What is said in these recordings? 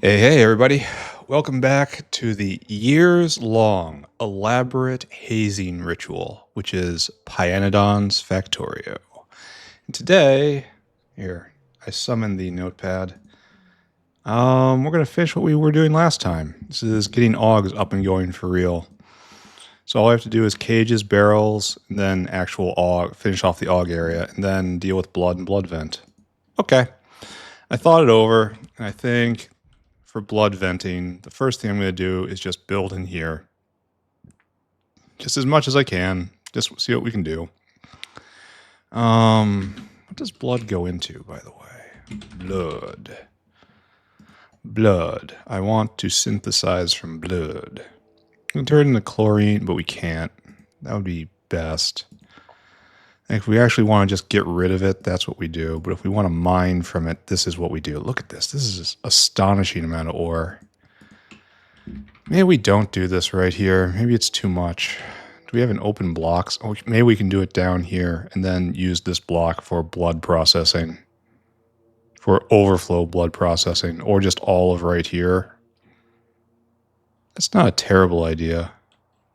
Hey, everybody. Welcome back to the years-long elaborate hazing ritual, which is Pyanodon's Factorio. And today, here, I summoned the notepad. We're going to finish what we were doing last time. This is getting Auogs up and going for real. So all I have to do is cages, barrels, and then actual Aug, finish off the Aug area, and then deal with blood and blood vent. Okay. I thought it over, and I think for blood venting, the first thing I'm going to do is just build in here. Just as much as I can. Just see what we can do. What does blood go into, by the way? Blood. Blood. I want to synthesize from blood. We can turn it into chlorine, but we can't. That would be best. If we actually want to just get rid of it, that's what we do. But if we want to mine from it, this is what we do. Look at this. This is an astonishing amount of ore. Maybe we don't do this right here. Maybe it's too much. Do we have an open block? Oh, maybe we can do it down here and then use this block for blood processing. For overflow blood processing. Or just all of right here. That's not a terrible idea.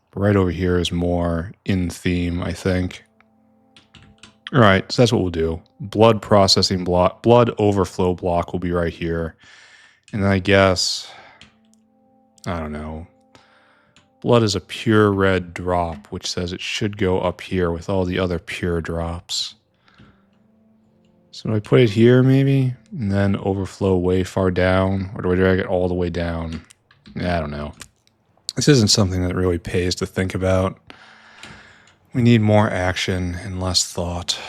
But right over here is more in theme, I think. All right, so that's what we'll do. Blood processing block, blood overflow block will be right here. And then I guess, I don't know. Blood is a pure red drop, which says it should go up here with all the other pure drops. So do I put it here maybe? And then overflow way far down? Or do I drag it all the way down? Yeah, I don't know. This isn't something that really pays to think about. We need more action and less thought.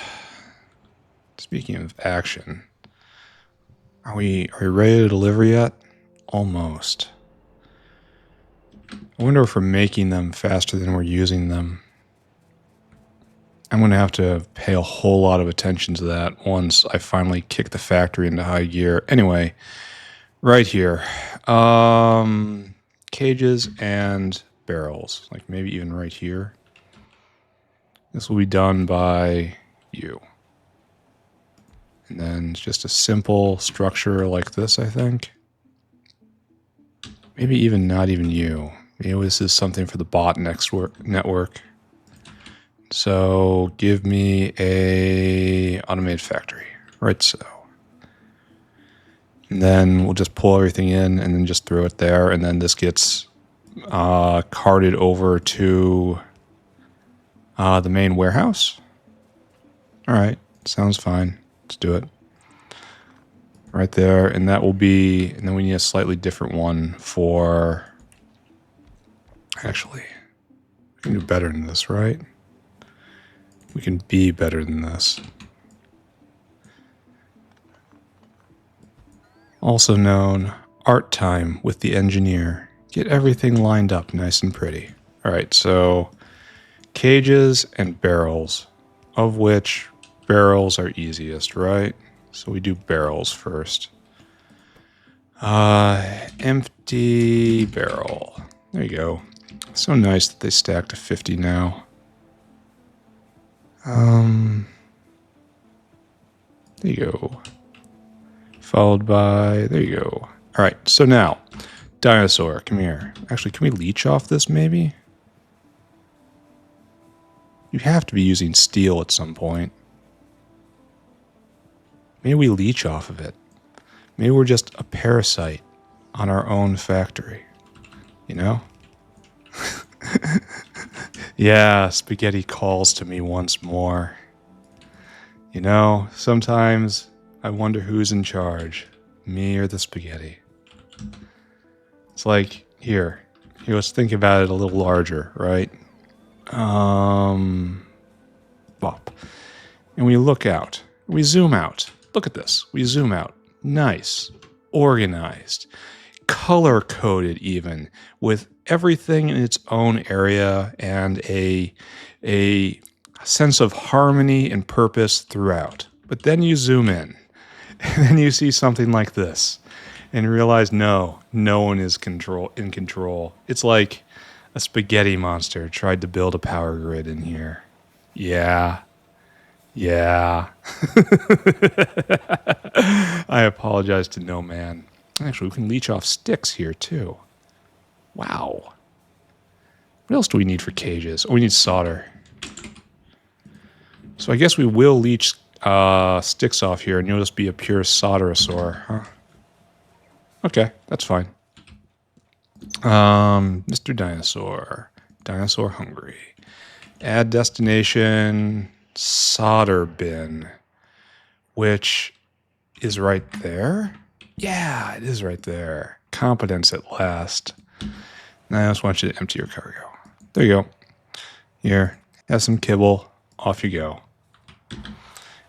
Speaking of action, are we ready to deliver yet? Almost. I wonder if we're making them faster than we're using them. I'm going to have to pay a whole lot of attention to that once I finally kick the factory into high gear. Anyway, right here. Cages and barrels. Like maybe even right here. This will be done by you. And then it's just a simple structure like this, I think. Maybe even not even you. Maybe this is something for the bot network. So give me a automated factory. Right so. And then we'll just pull everything in and then just throw it there. And then this gets carted over to the main warehouse. All right, sounds fine. Let's do it. Right there, and that will be, and then we need a slightly different one for, actually, we can do better than this, right? We can be better than this. Also known, art time with the engineer. Get everything lined up nice and pretty. All right, so cages and barrels, of which barrels are easiest, right? So we do barrels first. Empty barrel. There you go. So nice that they stack to 50 now. There you go. Followed by, there you go. All right, so now, dinosaur, come here. Actually, can we leech off this maybe? You have to be using steel at some point. Maybe we leech off of it. Maybe we're just a parasite on our own factory. You know? Yeah, spaghetti calls to me once more. You know, sometimes I wonder who's in charge. Me or the spaghetti. It's like, here, let's think about it a little larger, right? Bop. And we look out. We zoom out. Look at this. We zoom out. Nice. Organized. Color-coded even. With everything in its own area and a sense of harmony and purpose throughout. But then you zoom in. And then you see something like this. And realize, no one is in control. It's like a spaghetti monster tried to build a power grid in here. Yeah. I apologize to no man. Actually, we can leech off sticks here too. Wow. What else do we need for cages? Oh, we need solder. So I guess we will leech sticks off here, and you'll just be a pure solderosaur, huh? Okay, that's fine. Mr. Dinosaur. Dinosaur hungry. Add destination solder bin, which is right there. Yeah, it is right there. Competence at last. Now I just want you to empty your cargo. There you go. Here, have some kibble. Off you go.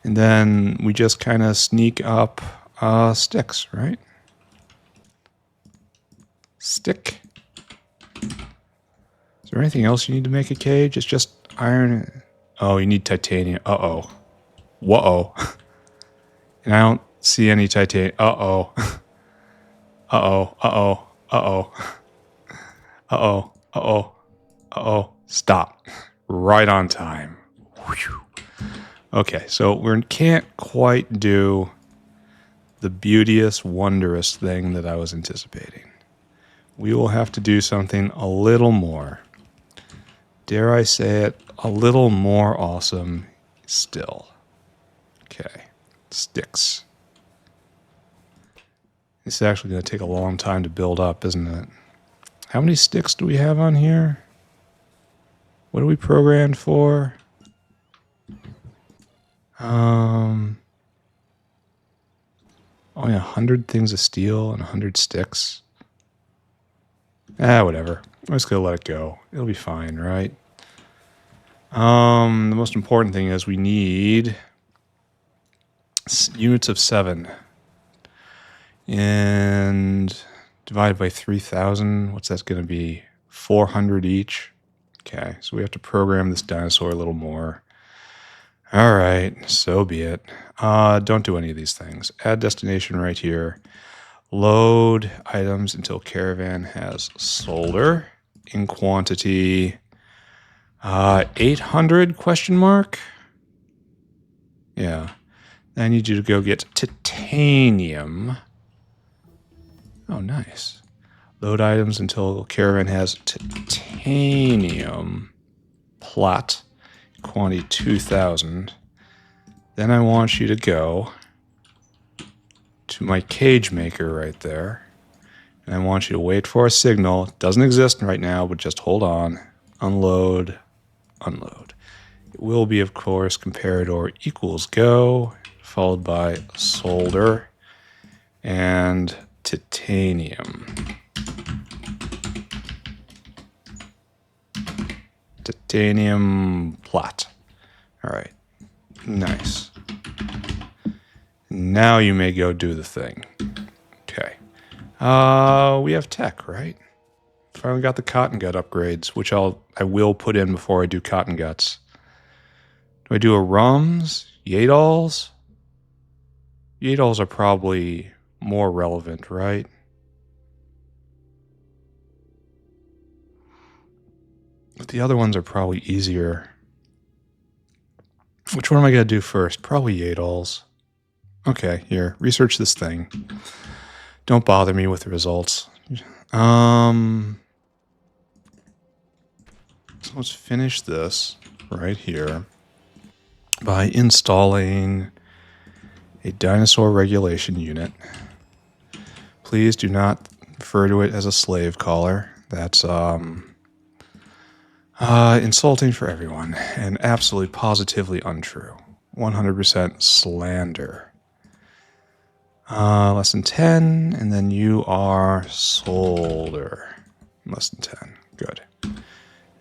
And then we just kind of sneak up sticks, right? Stick. Is there anything else you need to make a cage? It's just iron. Oh, you need titanium. Uh-oh. Whoa. And I don't see any titanium. Uh-oh. Uh-oh. Uh-oh. Uh-oh. Uh-oh. Uh-oh. Uh-oh. Stop. Right on time. Whew. Okay, so we can't quite do the beauteous, wondrous thing that I was anticipating. We will have to do something a little more. Dare I say it, a little more awesome still. Okay, sticks. This is actually going to take a long time to build up, isn't it? How many sticks do we have on here? What are we programmed for? Only 100 things of steel and 100 sticks. Whatever. I'm just going to let it go. It'll be fine, right? The most important thing is we need units of 7. And divided by 3,000, what's that going to be? 400 each? Okay, so we have to program this dinosaur a little more. All right, so be it. Don't do any of these things. Add destination right here. Load items until caravan has solder in quantity 800 question mark. Yeah. I need you to go get titanium. Oh, nice. Load items until caravan has titanium plot quantity 2,000. Then I want you to go to my cage maker right there. And I want you to wait for a signal. It doesn't exist right now, but just hold on. Unload. Unload. It will be, of course, comparador equals go, followed by solder and titanium. Titanium plot. All right. Nice. Now you may go do the thing. Okay. We have tech, right? Finally got the cotton gut upgrades, which I will put in before I do cotton guts. Do I do a rums? Yadals? Yadals are probably more relevant, right? But the other ones are probably easier. Which one am I going to do first? Probably Yadals. Okay, here. Research this thing. Don't bother me with the results. So let's finish this right here by installing a dinosaur regulation unit. Please do not refer to it as a slave collar. That's insulting for everyone and absolutely positively untrue. 100% slander. Less than 10, and then you are solder. Less than 10. Good.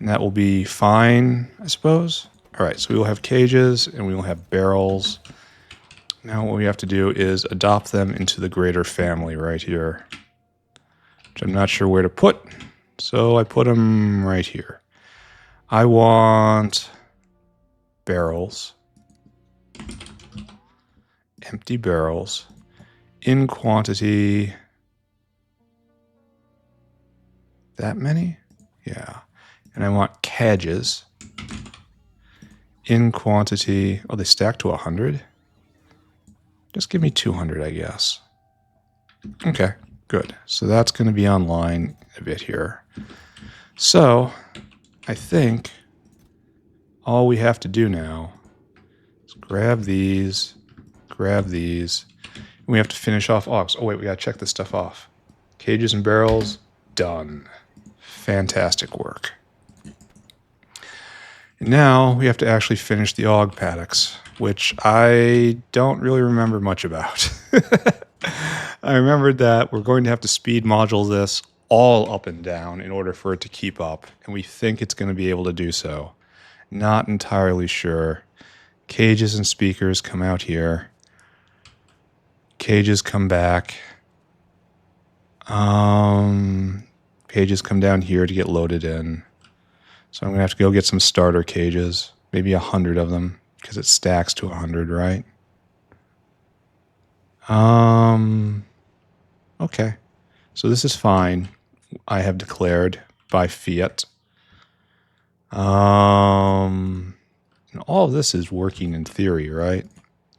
And that will be fine, I suppose. All right, so we will have cages and we will have barrels. Now what we have to do is adopt them into the greater family right here, which I'm not sure where to put. So I put them right here. I want barrels, empty barrels, in quantity. That many? Yeah. And I want cages in quantity. Oh, they stack to 100? Just give me 200, I guess. Okay. Good. So that's going to be online a bit here. So I think all we have to do now is grab these, and we have to finish off Auogs. Oh wait, we got to check this stuff off. Cages and barrels, done. Fantastic work. And now we have to actually finish the Auog paddocks, which I don't really remember much about. I remembered that we're going to have to speed module this all up and down in order for it to keep up, and we think it's going to be able to do so. Not entirely sure. Cages and speakers come out here. Cages come back. Cages come down here to get loaded in. So I'm going to have to go get some starter cages, maybe 100 of them, because it stacks to 100, right? Okay. So this is fine. I have declared by fiat. And all of this is working in theory, right?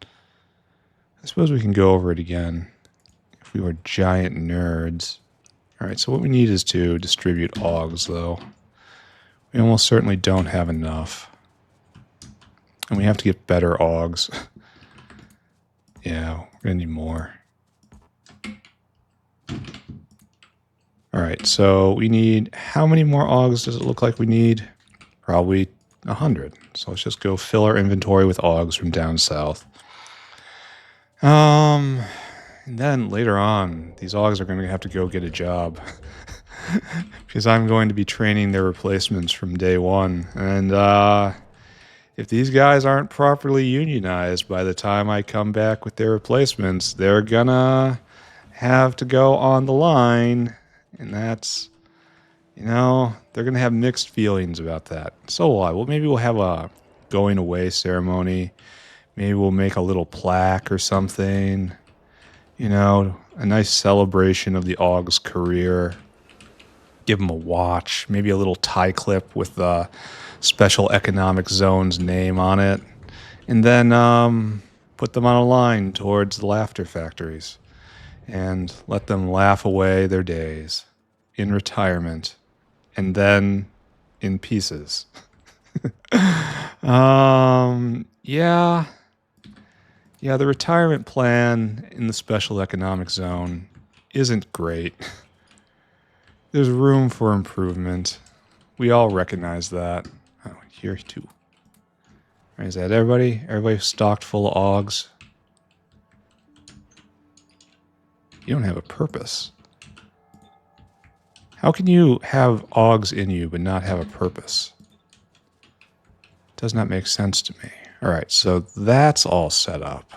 I suppose we can go over it again if we were giant nerds. All right, so what we need is to distribute Auogs, though. We almost certainly don't have enough. And we have to get better Auogs. Yeah, we're going to need more. All right, so we need... How many more Auogs does it look like we need? Probably 100. So let's just go fill our inventory with Auogs from down south. And then later on, these Auogs are going to have to go get a job. Because I'm going to be training their replacements from day one. And if these guys aren't properly unionized by the time I come back with their replacements, they're gonna have to go on the line. And that's, you know, they're gonna have mixed feelings about that. So will I. Well, maybe we'll have a going away ceremony. Maybe we'll make a little plaque or something. You know, a nice celebration of the Auog's career. Give them a watch, maybe a little tie clip with the Special Economic Zone's name on it, and then put them on a line towards the laughter factories and let them laugh away their days in retirement and then in pieces. Yeah, the retirement plan in the Special Economic Zone isn't great. There's room for improvement. We all recognize that. Oh, here too. Right, is that everybody? Everybody stocked full of Auogs? You don't have a purpose. How can you have Auogs in you but not have a purpose? Does not make sense to me. All right, so that's all set up.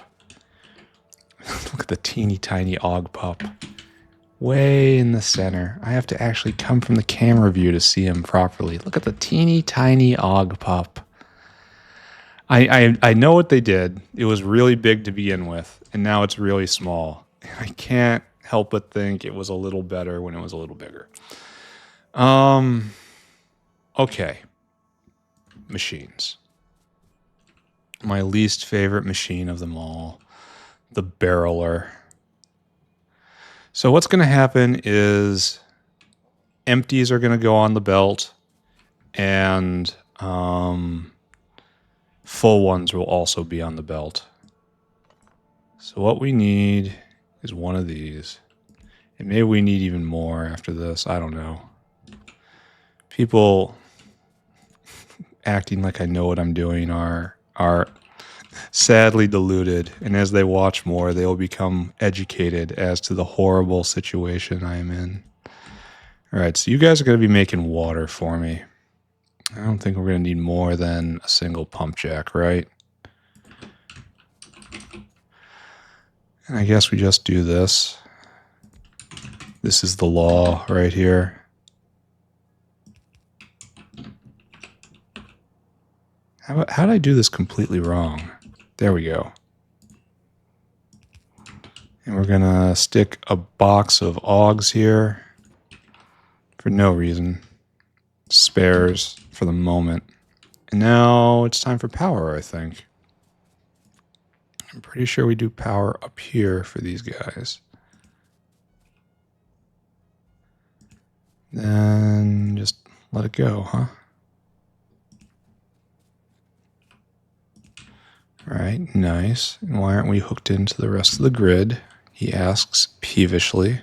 Look at the teeny tiny Auog pup. Way in the center. I have to actually come from the camera view to see him properly. Look at the teeny tiny Auog pup. I know what they did. It was really big to begin with, and now it's really small. I can't help but think it was a little better when it was a little bigger. Okay. Machines. My least favorite machine of them all. The barreler. So what's going to happen is empties are going to go on the belt, and full ones will also be on the belt. So what we need is one of these. And maybe we need even more after this. I don't know. People acting like I know what I'm doing are sadly deluded, and as they watch more, they will become educated as to the horrible situation I am in. All right, so you guys are going to be making water for me. I don't think we're going to need more than a single pump jack, right? And I guess we just do this. This is the law right here. How did I do this completely wrong? There we go. And we're going to stick a box of Auogs here for no reason. Spares for the moment. And now it's time for power, I think. I'm pretty sure we do power up here for these guys. Then just let it go, huh? All right, nice. And why aren't we hooked into the rest of the grid? He asks peevishly.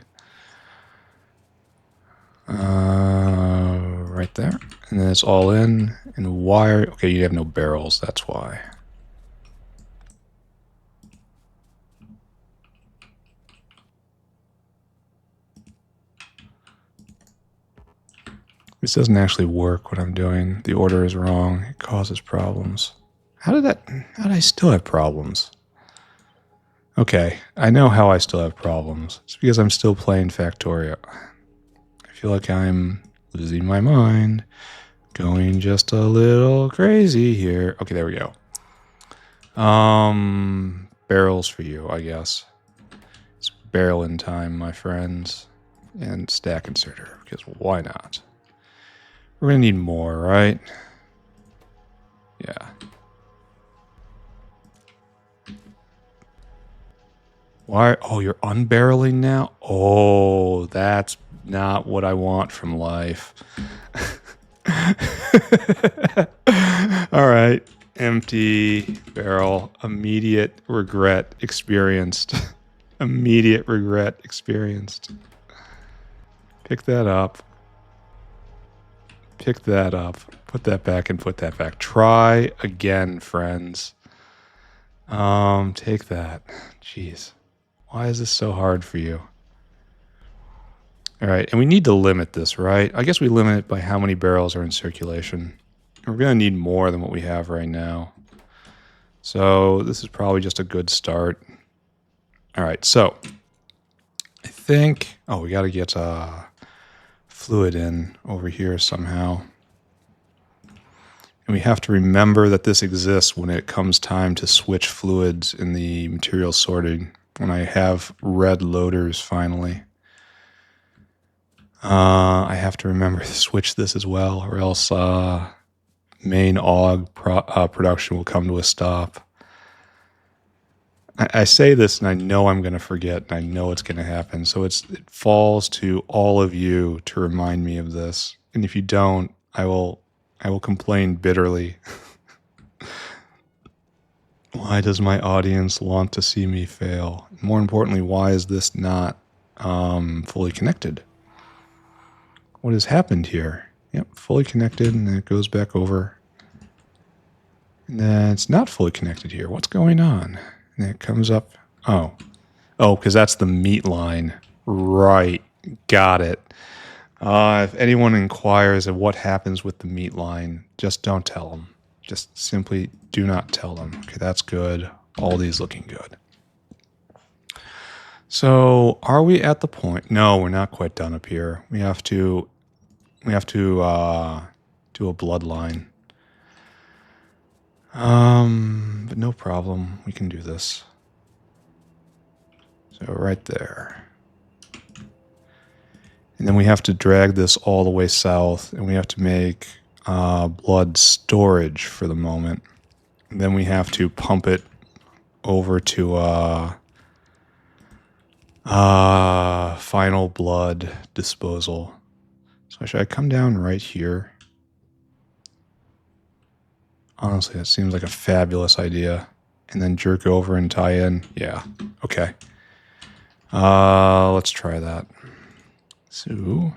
Right there. And then it's all in. And why are... Okay, you have no barrels, that's why. This doesn't actually work, what I'm doing. The order is wrong. It causes problems. How did I still have problems? Okay, I know how I still have problems. It's because I'm still playing Factorio. I feel like I'm losing my mind. Going just a little crazy here. Okay, there we go. Barrels for you, I guess. It's barrel in time, my friends. And stack inserter, because why not? We're gonna need more, right? Yeah. Why? Oh, you're unbarreling now? Oh, that's not what I want from life. All right. Empty barrel. Immediate regret experienced. Immediate regret experienced. Pick that up. Pick that up. Put that back and put that back. Try again, friends. Take that. Jeez. Why is this so hard for you? All right, and we need to limit this, right? I guess we limit it by how many barrels are in circulation. We're going to need more than what we have right now. So this is probably just a good start. All right, so I think... Oh, we got to get fluid in over here somehow. And we have to remember that this exists when it comes time to switch fluids in the material sorting. When I have red loaders finally. I have to remember to switch this as well, or else main Aug production will come to a stop. I say this and I know I'm going to forget, and I know it's going to happen. So it falls to all of you to remind me of this. And if you don't, I will complain bitterly. Why does my audience want to see me fail? More importantly, why is this not fully connected? What has happened here? Yep, fully connected, and then it goes back over. And then it's not fully connected here. What's going on? And then it comes up. Oh, because that's the meat line. Right, got it. If anyone inquires of what happens with the meat line, just don't tell them. Just simply do not tell them. Okay, that's good. All these looking good. So, are we at the point? No, we're not quite done up here. We have to do a bloodline. But no problem. We can do this. So right there. And then we have to drag this all the way south, and we have to make blood storage for the moment. And then we have to pump it over to final blood disposal. So should I come down right here? Honestly, that seems like a fabulous idea. And then jerk over and tie in. Yeah, okay. Let's try that. So,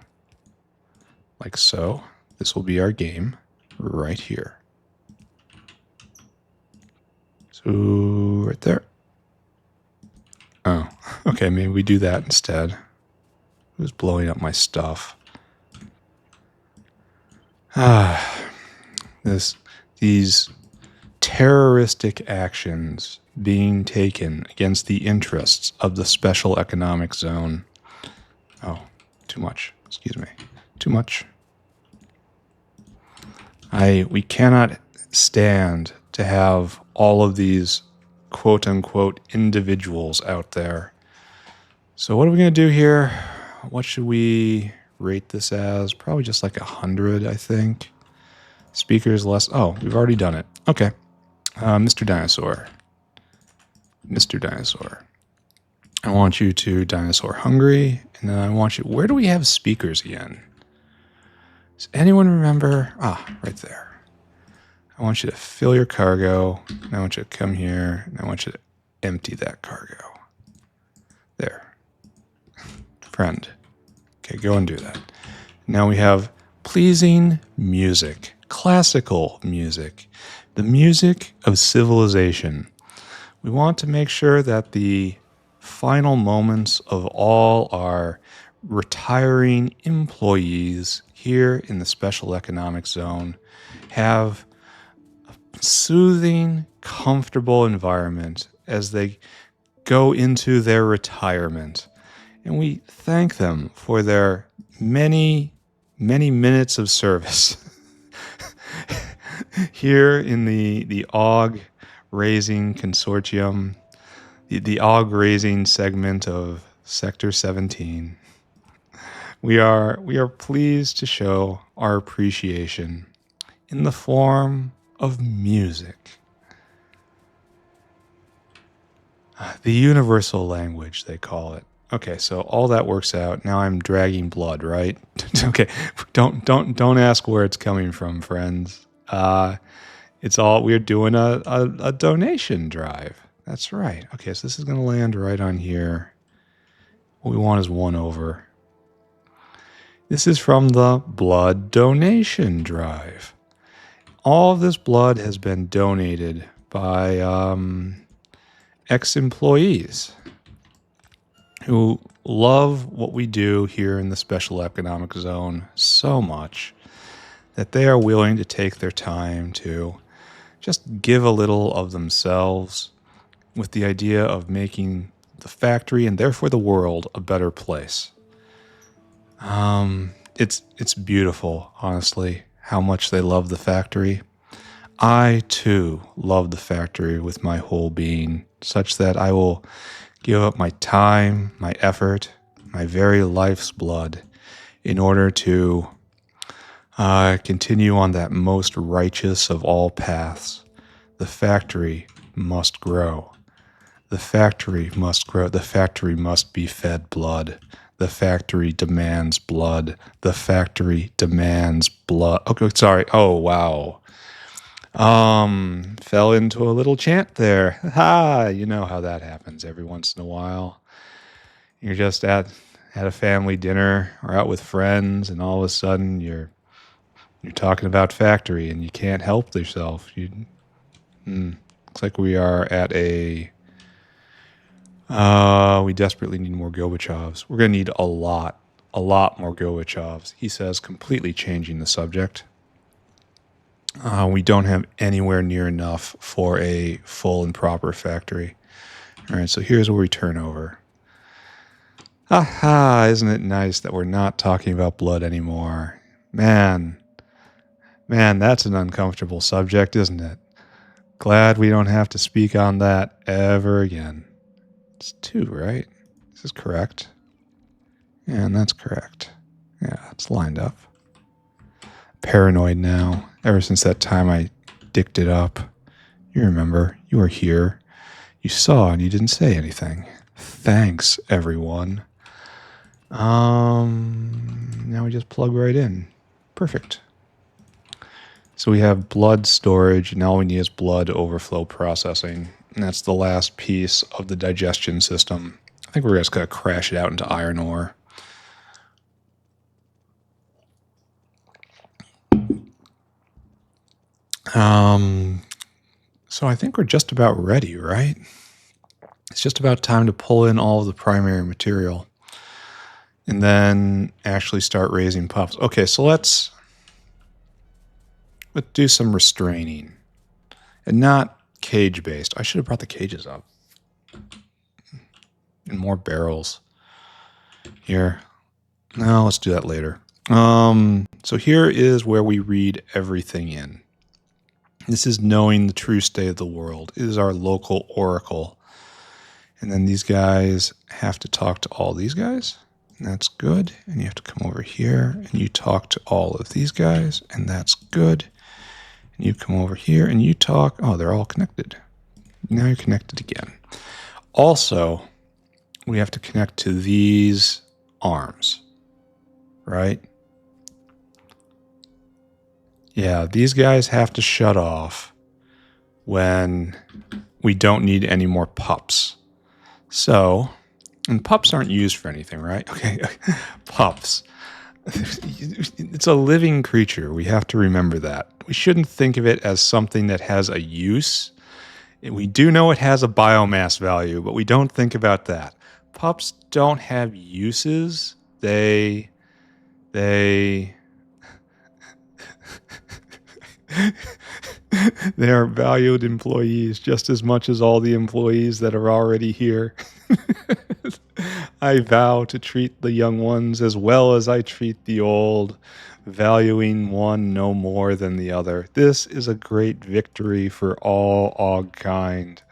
like so. This will be our game right here. So, right there. Oh, okay, maybe we do that instead. Who's blowing up my stuff? These terroristic actions being taken against the interests of the special economic zone. Oh, too much. Excuse me. Too much. We cannot stand to have all of these quote-unquote individuals out there. So what are we going to do here? What should we rate this as? Probably just like 100, I think. Speakers less... Oh, we've already done it. Okay. Mr. Dinosaur. Mr. Dinosaur. I want you to dinosaur hungry, and then I want you... Where do we have speakers again? Does anyone remember? Right there. I want you to fill your cargo. And I want you to come here. And I want you to empty that cargo. There. Friend. Okay, go and do that. Now we have pleasing music. Classical music. The music of civilization. We want to make sure that the final moments of all our retiring employees here in the Special Economic Zone have a soothing, comfortable environment as they go into their retirement. And we thank them for their many, many minutes of service here in the Aug raising consortium, the Aug raising segment of Sector 17. We are pleased to show our appreciation in the form of music. The universal language, they call it. Okay, so all that works out. Now I'm dragging blood, right? Okay, don't ask where it's coming from, friends. It's all, we're doing a donation drive. That's right. Okay, so this is going to land right on here. What we want is 1 over. This is from the blood donation drive. All of this blood has been donated by ex-employees who love what we do here in the Special Economic Zone so much that they are willing to take their time to just give a little of themselves with the idea of making the factory and therefore the world a better place. It's beautiful, honestly, how much they love the factory. I, too, love the factory with my whole being, such that I will give up my time, my effort, my very life's blood in order to continue on that most righteous of all paths. The factory must grow. The factory must grow. The factory must be fed blood. The factory demands blood. The factory demands blood. Okay, sorry. Oh, wow. Fell into a little chant there. You know how that happens every once in a while. You're just at a family dinner or out with friends, and all of a sudden you're talking about factory, and you can't help yourself. Looks like we are at a. We desperately need more Gorbachevs. We're gonna need a lot more Gorbachevs. He says, completely changing the subject. We don't have anywhere near enough for a full and proper factory. All right, so here's where we turn over. Isn't it nice that we're not talking about blood anymore? Man, that's an uncomfortable subject, isn't it? Glad we don't have to speak on that ever again. It's 2, right? This is correct. Yeah, and that's correct. Yeah, it's lined up. Paranoid now. Ever since that time I dicked it up. You remember, you were here. You saw and you didn't say anything. Thanks, everyone. Now we just plug right in. Perfect. So we have blood storage, and all we need is blood overflow processing. And that's the last piece of the digestion system. I think we're just going to crash it out into iron ore. So I think we're just about ready, right? It's just about time to pull in all of the primary material and then actually start raising pups. Okay, so let's do some restraining and not cage-based. I should have brought the cages up. And more barrels here. No, let's do that later. So here is where we read everything in. This is knowing the true state of the world. It is our local oracle. And then these guys have to talk to all these guys. And that's good. And you have to come over here and you talk to all of these guys. And that's good. And you come over here and you talk. Oh, they're all connected. Now you're connected again. Also, we have to connect to these arms, right? Yeah, these guys have to shut off when we don't need any more pups. So, and pups aren't used for anything, right? Okay, pups. It's a living creature. We have to remember that. We shouldn't think of it as something that has a use. We do know it has a biomass value, but we don't think about that. Pups don't have uses. They they they are valued employees just as much as all the employees that are already here. I vow to treat the young ones as well as I treat the old, valuing one no more than the other. This is a great victory for all Aug kind.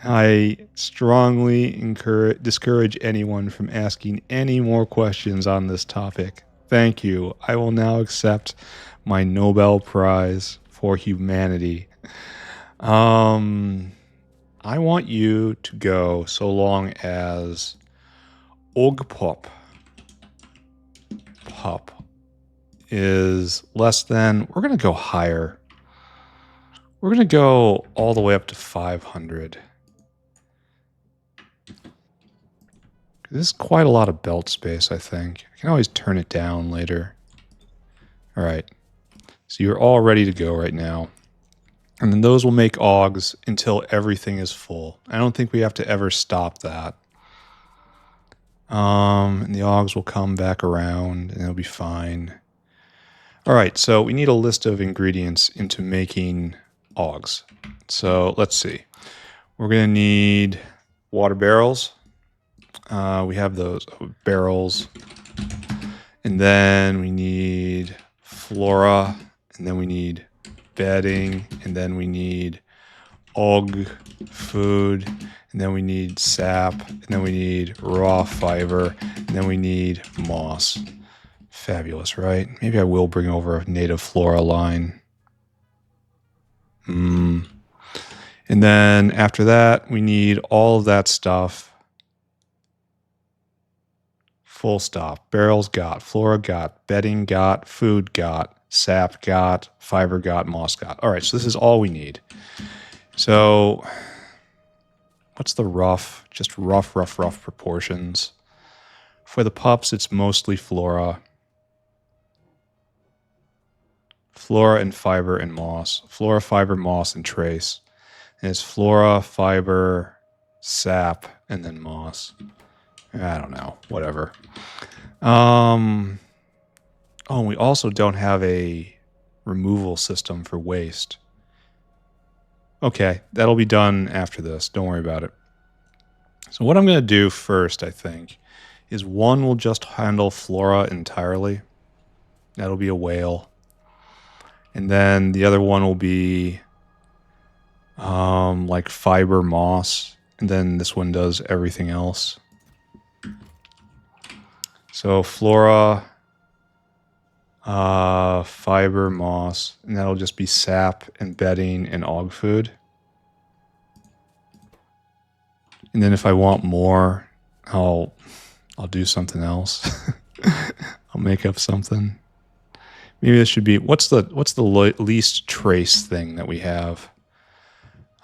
I strongly discourage anyone from asking any more questions on this topic. Thank you. I will now accept my Nobel Prize for humanity. I want you to go so long as Ogpop Pup is less than. We're going to go higher. We're going to go all the way up to 500. This is quite a lot of belt space, I think. I can always turn it down later. All right. So you're all ready to go right now. And then those will make Augs until everything is full. I don't think we have to ever stop that. And the Augs will come back around and it'll be fine. All right, so we need a list of ingredients into making Augs. So let's see. We're going to need water barrels. We have those barrels. And then we need flora. And then we need bedding. And then we need Aug food. And then we need sap. And then we need raw fiber. And then we need moss. Fabulous, right? Maybe I will bring over a native flora line. And then after that, we need all of that stuff. Full stop. Barrels got, flora got, bedding got, food got, sap got, fiber got, moss got. All right, so this is all we need. So what's the rough proportions? For the pups, it's mostly flora. Flora and fiber and moss. Flora, fiber, moss, and trace. And it's flora, fiber, sap, and then moss. I don't know. Whatever. Oh, and we also don't have a removal system for waste. Okay, that'll be done after this. Don't worry about it. So what I'm going to do first, I think, is one will just handle flora entirely. That'll be a whale. And then the other one will be like fiber moss. And then this one does everything else. So flora, fiber, moss, and that'll just be sap and bedding and Aug food. And then if I want more, I'll do something else. I'll make up something. Maybe this should be what's the least trace thing that we have?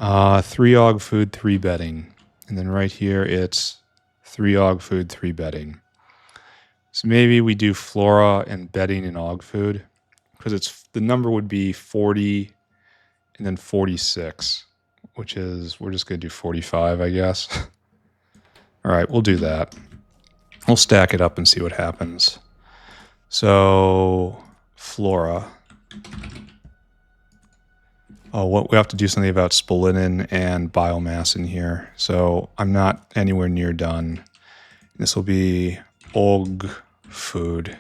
3 Aug food, 3 bedding, and then right here it's 3 Aug food, 3 bedding. So maybe we do flora and bedding and Aug food because the number would be 40 and then 46, which is we're just gonna do 45, I guess. All right, we'll do that. We'll stack it up and see what happens. So flora. Oh, we have to do something about spolinin and biomass in here. So I'm not anywhere near done. This will be Aug food.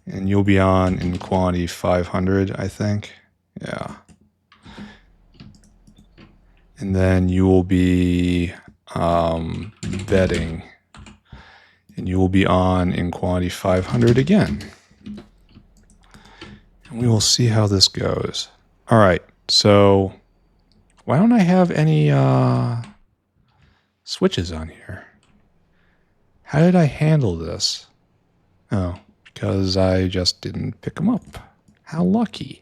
And you'll be on in quantity 500, I think. Yeah. And then you will be bedding. And you will be on in quantity 500 again. And we will see how this goes. All right, so why don't I have any switches on here? How did I handle this? Oh, because I just didn't pick them up. How lucky.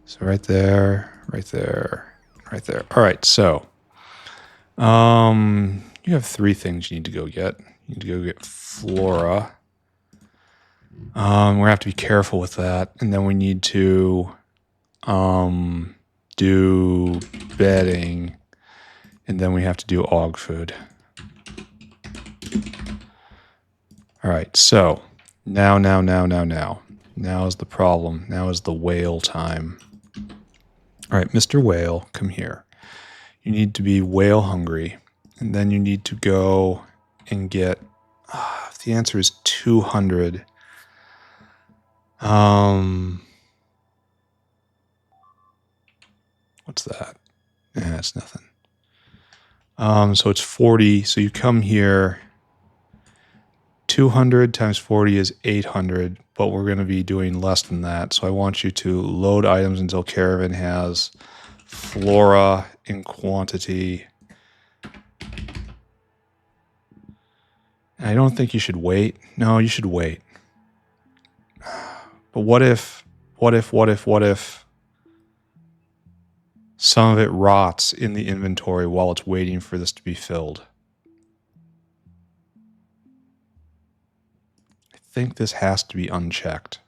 So right there, right there, right there. All right, so you have 3 things you need to go get. You need to go get flora. We're gonna have to be careful with that, and then we need to do bedding, and then we have to do Aug food. All right, so now is the problem. Now is the whale time. All right, Mr. Whale, come here. You need to be whale hungry, and then you need to go and get. The answer is 200. What's that? It's nothing. So it's 40. So you come here. 200 times 40 is 800, but we're going to be doing less than that. So I want you to load items until caravan has flora in quantity. And I don't think you should wait. No, you should wait. But what if some of it rots in the inventory while it's waiting for this to be filled? I think this has to be unchecked.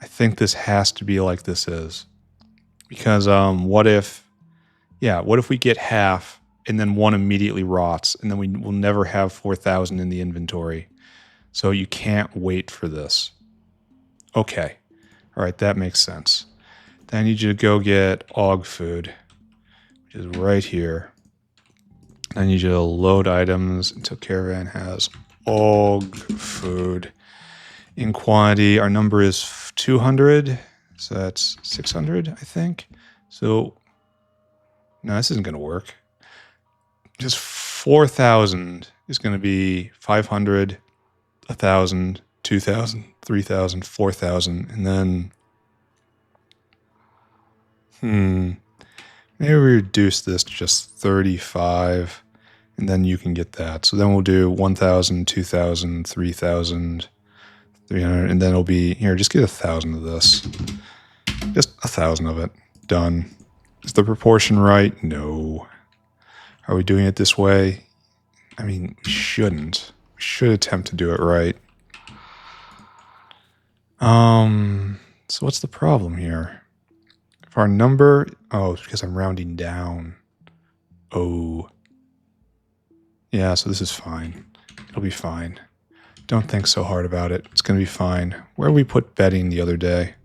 I think this has to be like this is. Because what if we get half and then one immediately rots and then we will never have 4,000 in the inventory. So you can't wait for this. Okay. All right, that makes sense. Then I need you to go get Aug food, which is right here. I need you to load items until caravan has Aug food in quantity. Our number is 200, so that's 600, I think. So, no, this isn't going to work. Just 4,000 is going to be 500, 1,000, 2,000, 3,000, 4,000, and then, maybe we reduce this to just 35, and then you can get that. So then we'll do 1,000, 2,000, 3,000, 300, and then it'll be, here, just get 1,000 of this. Just 1,000 of it. Done. Is the proportion right? No. Are we doing it this way? I mean, we shouldn't. We should attempt to do it right. So what's the problem here? If our number, it's because I'm rounding down. Oh. Yeah, so this is fine. It'll be fine. Don't think so hard about it. It's going to be fine. Where we put bedding the other day?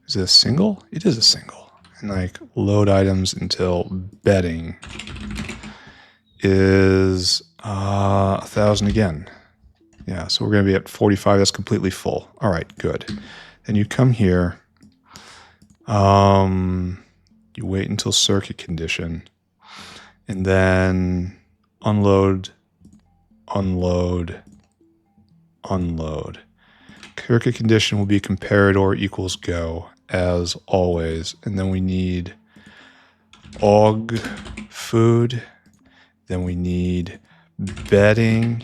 Is it a single? It is a single. And like load items until bedding is 1,000 again. Yeah, so we're going to be at 45. That's completely full. All right, good. Then you come here. You wait until circuit condition. And then unload, unload, unload. Circuit condition will be comparador equals go, as always. And then we need Aug food. Then we need bedding.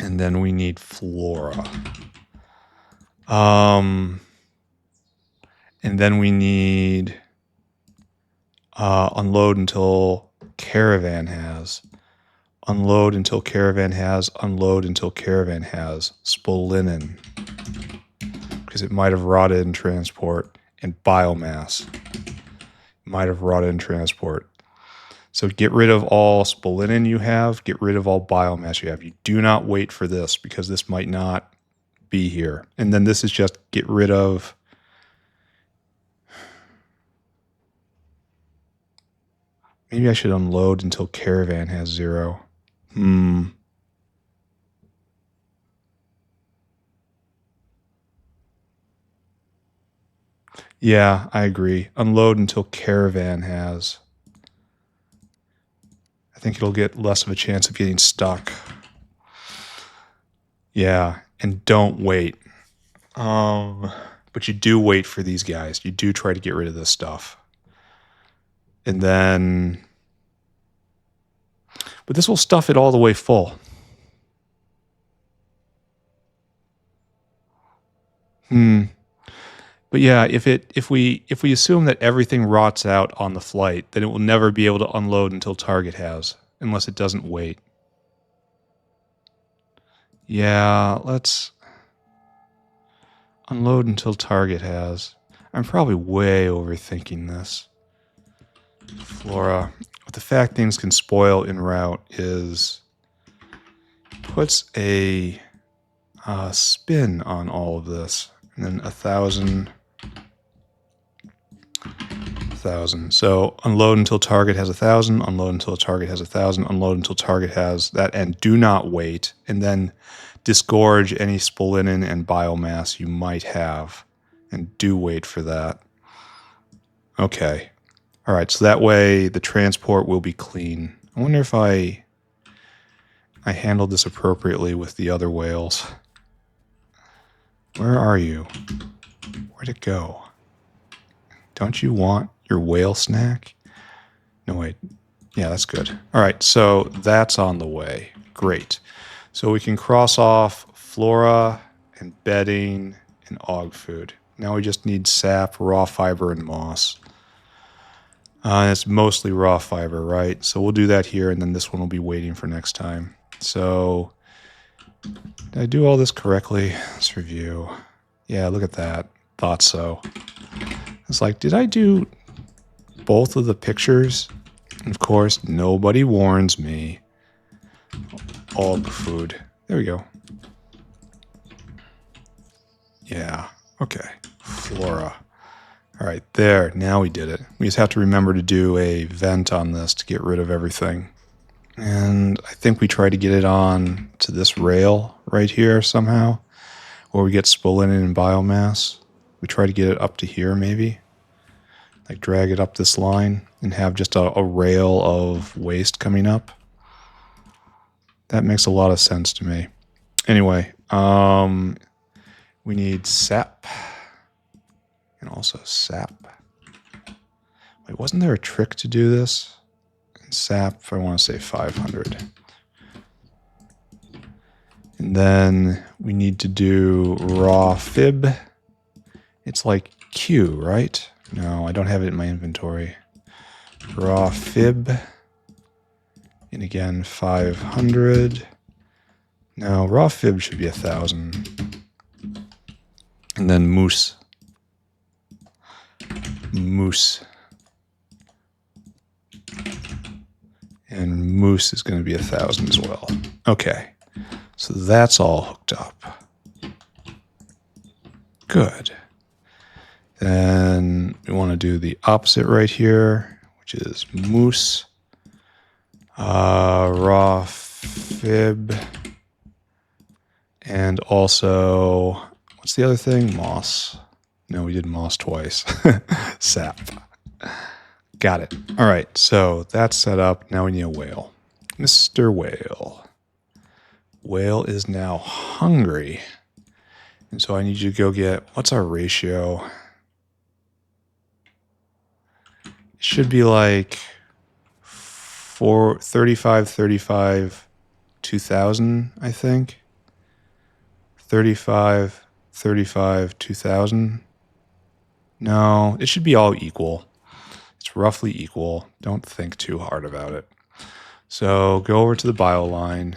And then we need flora. And then we need unload until caravan has. Unload until caravan has. Unload until caravan has. Spolinen. Because it might have rotted in transport. And biomass. Might have rotted in transport. So get rid of all spolinen you have. Get rid of all biomass you have. You do not wait for this because this might not be here. And then this is just get rid of. Maybe I should unload until caravan has 0. Yeah, I agree. Unload until caravan has. I think it'll get less of a chance of getting stuck. Yeah, and don't wait. But you do wait for these guys. You do try to get rid of this stuff. And then... But this will stuff it all the way full. But yeah, if we assume that everything rots out on the flight, then it will never be able to unload until target has, unless it doesn't wait. Yeah, let's unload until target has. I'm probably way overthinking this. Flora. But the fact things can spoil en route is puts a spin on all of this. And then 1,000. So unload until target has 1,000, unload until target has 1,000, unload until target has that, and do not wait, and then disgorge any spolinen and biomass you might have, and do wait for that. Okay. All right, so that way the transport will be clean. I wonder if I handled this appropriately with the other whales. Where are you? Where'd it go? Don't you want your whale snack? No, wait. Yeah, that's good. All right, so that's on the way. Great. So we can cross off flora and bedding and Aug food. Now we just need sap, raw fiber, and moss. It's mostly raw fiber, right? So we'll do that here, and then this one will be waiting for next time. So, did I do all this correctly? Let's review. Yeah, look at that. Thought so. It's like, did I do both of the pictures? And of course, nobody warns me. All food. There we go. Yeah. Okay. Flora. All right, there. Now we did it. We just have to remember to do a vent on this to get rid of everything. And I think we try to get it on to this rail right here somehow, where we get spolinen and biomass. We try to get it up to here maybe. Like drag it up this line and have just a rail of waste coming up. That makes a lot of sense to me. Anyway, we need sap. And also sap. Wait, wasn't there a trick to do this? And sap, I want to say 500. And then we need to do raw fib. It's like Q, right? No, I don't have it in my inventory. Raw fib. And again, 500. No, raw fib should be 1,000. And then moose. Moose. And moose is going to be 1,000 as well. Okay. So that's all hooked up. Good. Then we want to do the opposite right here, which is moose. Raw fib. And also, what's the other thing? Moss. No, we did moss twice. Sap. Got it. All right, so that's set up. Now we need a whale. Mr. Whale. Whale is now hungry. And so I need you to go get, what's our ratio? It should be like 35, 35, 2,000, I think. 35, 35, 2,000. No, it should be all equal. It's roughly equal. Don't think too hard about it. So go over to the bio line.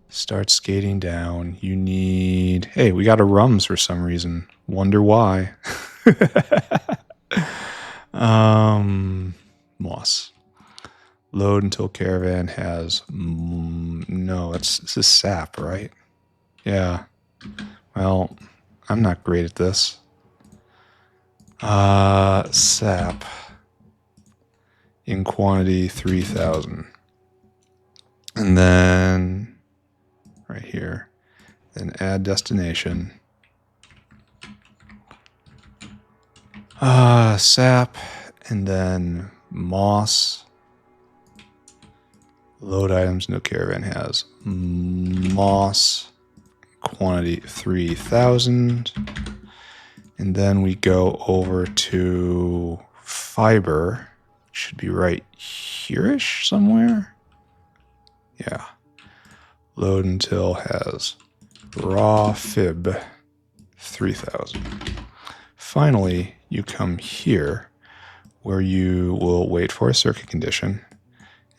Start skating down. You need... Hey, we got a rums for some reason. Wonder why. Moss. Load until caravan has... no, this is sap, right? Yeah. Well, I'm not great at this. Sap. In quantity, 3,000. And then... right here. Then add destination. Sap. And then moss. Load items no caravan has. Moss. Quantity 3,000. And then we go over to fiber. Should be right here-ish somewhere. Yeah. Load until has raw fib 3000. Finally, you come here where you will wait for a circuit condition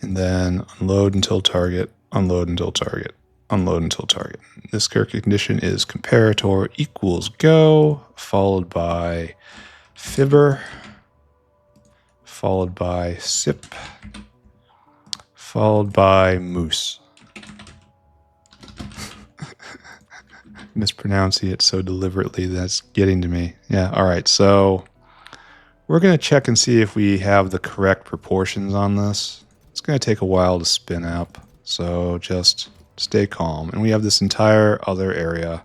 and then unload until target, unload until target, unload until target. This circuit condition is comparator equals go, followed by fibber, followed by sip, followed by moose. Mispronouncing it so deliberately that's getting to me. Yeah, all right. So we're going to check and see if we have the correct proportions on this. It's going to take a while to spin up, so just stay calm. And we have this entire other area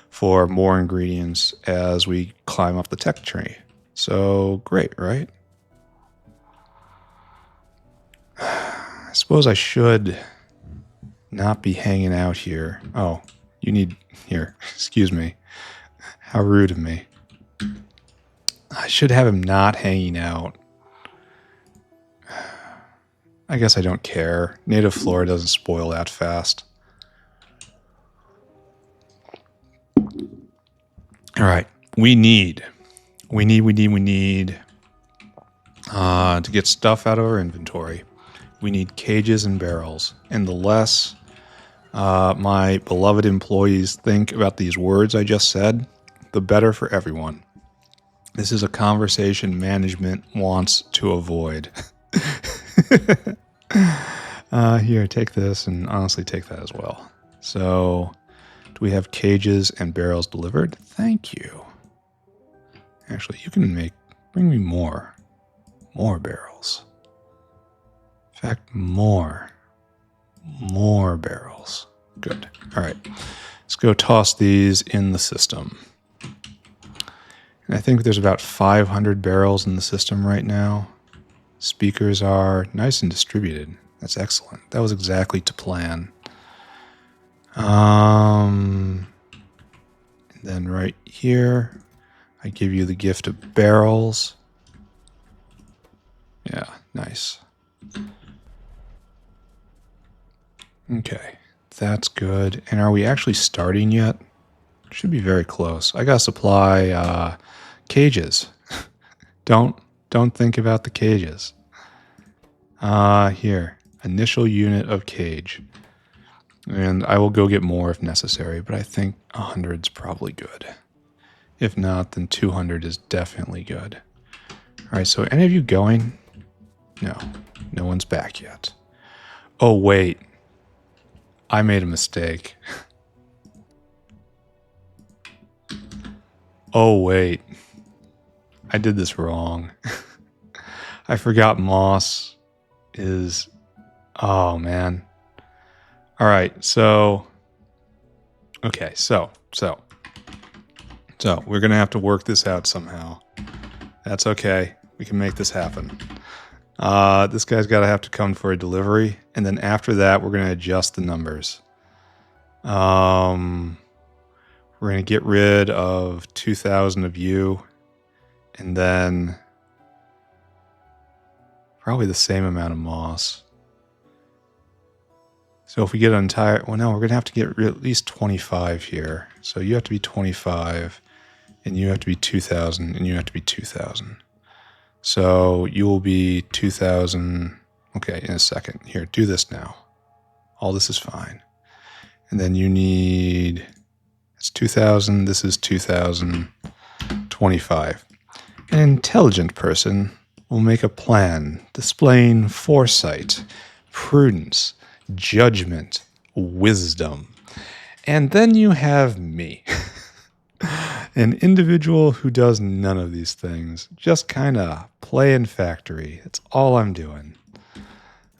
for more ingredients as we climb up the tech tree. So great, right? I suppose I should not be hanging out here. Oh, you need... Here, excuse me. How rude of me. I should have him not hanging out. I guess I don't care. Native flora doesn't spoil that fast. All right. We need to get stuff out of our inventory. We need cages and barrels. And the less my beloved employees think about these words I just said, the better for everyone. This is a conversation management wants to avoid. Here, take this, and honestly take that as well. So, do we have cages and barrels delivered? Thank you. Actually, you can bring me more barrels. In fact, more barrels. Good. All right. Let's go toss these in the system. And I think there's about 500 barrels in the system right now. Speakers are nice and distributed. That's excellent. That was exactly to plan. And then right here, I give you the gift of barrels. Yeah, nice. Okay, that's good. And are we actually starting yet? Should be very close. I gotta supply cages. Don't think about the cages. Here, initial unit of cage. And I will go get more if necessary, but I think 100's probably good. If not, then 200 is definitely good. All right, so any of you going? No one's back yet. Oh, wait. I made a mistake. Oh, wait. I did this wrong. I forgot moss is... Oh, man. All right, so... Okay, so we're going to have to work this out somehow. That's okay. We can make this happen. This guy's got to have to come for a delivery, and then after that, we're going to adjust the numbers. We're going to get rid of 2,000 of you, and then probably the same amount of moss. So if we get an entire... Well, no, we're going to have to get at least 25 here. So you have to be 25, and you have to be 2,000, and you have to be 2,000. So you will be 2,000... Okay, in a second. Here, do this now. All this is fine. And then you need... It's 2,000. This is 2,025. An intelligent person will make a plan displaying foresight, prudence, judgment, wisdom. And then you have me. An individual who does none of these things. Just kind of playing factory. That's all I'm doing.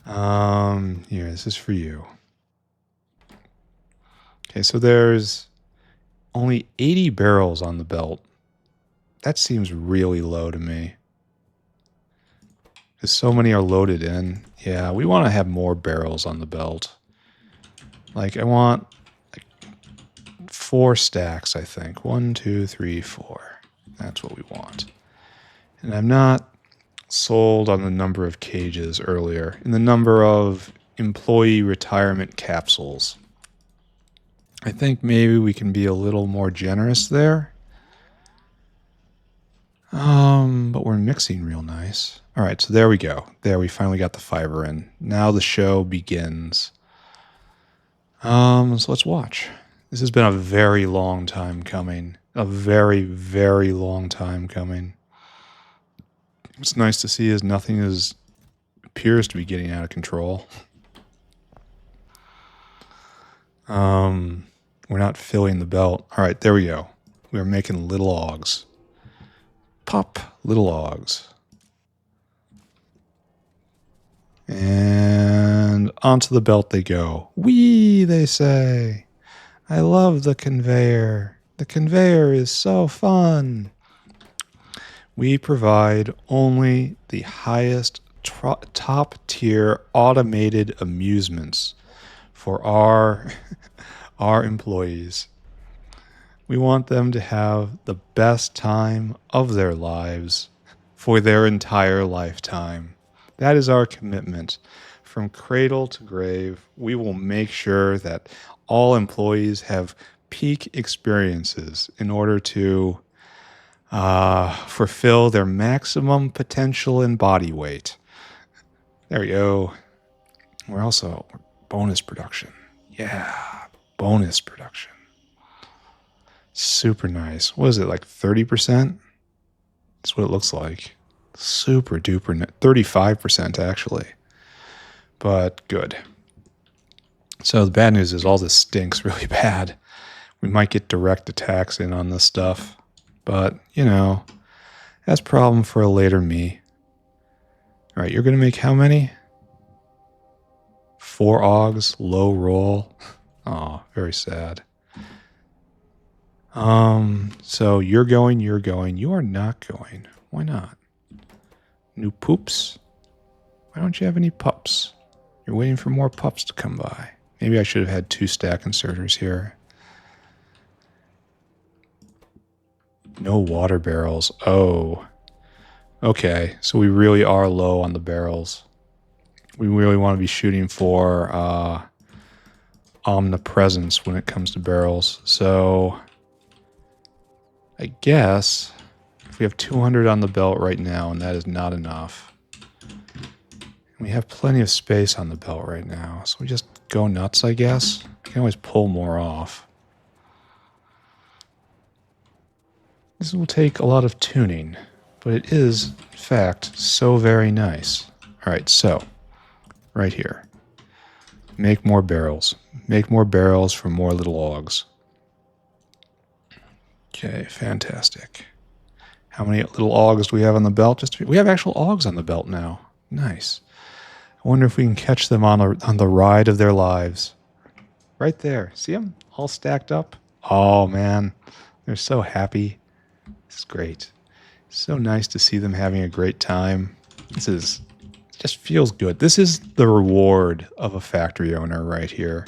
Here, this is for you. Okay, so there's only 80 barrels on the belt. That seems really low to me. Because so many are loaded in. Yeah, we want to have more barrels on the belt. Like, I want 4 stacks, I think. 1, 2, 3, 4. That's what we want. And I'm not sold on the number of cages earlier. And the number of employee retirement capsules. I think maybe we can be a little more generous there. But we're mixing real nice. All right, so there we go. There, we finally got the fiber in. Now the show begins. So let's watch. This has been a very long time coming. A very, very long time coming. What's nice to see is nothing appears to be getting out of control. We're not filling the belt. All right, there we go. We are making little Auogs. Pop little Auogs. And onto the belt they go. Whee, they say. I love the conveyor. The conveyor is so fun. We provide only the highest top tier automated amusements for our employees. We want them to have the best time of their lives for their entire lifetime. That is our commitment. From cradle to grave, we will make sure that all employees have peak experiences in order to fulfill their maximum potential and body weight. There we go. We're also bonus production. Yeah, bonus production. Super nice. What is it, like 30%? That's what it looks like. Super duper. 35% actually. But good. So the bad news is all this stinks really bad. We might get direct attacks in on this stuff. But, that's a problem for a later me. All right, you're going to make how many? 4 Auogs, low roll. Oh, very sad. So you're going. You are not going. Why not? New poops? Why don't you have any pups? You're waiting for more pups to come by. Maybe I should have had 2 stack inserters here. No water barrels. Oh. Okay, so we really are low on the barrels. We really want to be shooting for omnipresence when it comes to barrels. So I guess if we have 200 on the belt right now, and that is not enough. We have plenty of space on the belt right now, so we just go nuts, I guess. We can always pull more off. This will take a lot of tuning, but it is, in fact, so very nice. All right, so right here. Make more barrels. Make more barrels for more little Auogs. Okay, fantastic. How many little Auogs do we have on the belt? We have actual Auogs on the belt now. Nice. I wonder if we can catch them on the ride of their lives. Right there. See them? All stacked up. Oh, man. They're so happy. This is great. So nice to see them having a great time. It just feels good. This is the reward of a factory owner right here.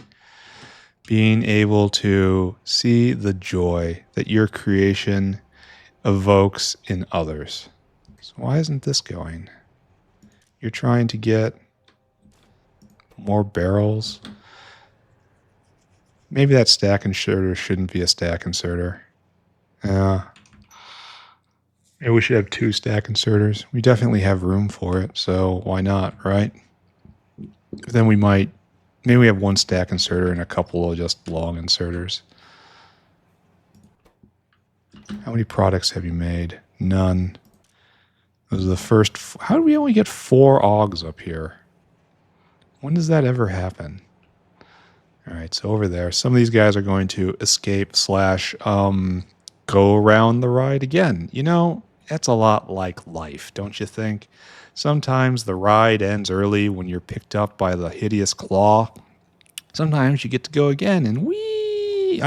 Being able to see the joy that your creation evokes in others. So why isn't this going? You're trying to get more barrels. Maybe that stack inserter shouldn't be a stack inserter. Maybe we should have 2 stack inserters. We definitely have room for it, so why not, right? Then maybe we have 1 stack inserter and a couple of just long inserters. How many products have you made? None. Those are the first. How do we only get 4 Auogs up here? When does that ever happen? All right, so over there, some of these guys are going to escape / go around the ride again. That's a lot like life, don't you think? Sometimes the ride ends early when you're picked up by the hideous claw. Sometimes you get to go again and whee!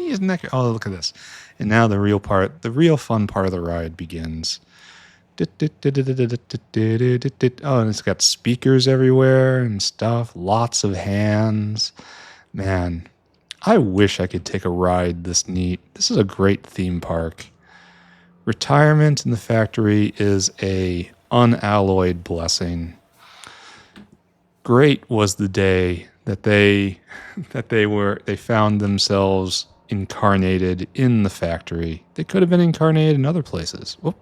Isn't that good? Oh, look at this. And now the real fun part of the ride begins. Oh, and it's got speakers everywhere and stuff. Lots of hands. Man, I wish I could take a ride this neat. This is a great theme park. Retirement in the factory is a unalloyed blessing. Great was the day that they they found themselves incarnated in the factory. They could have been incarnated in other places. Whoop.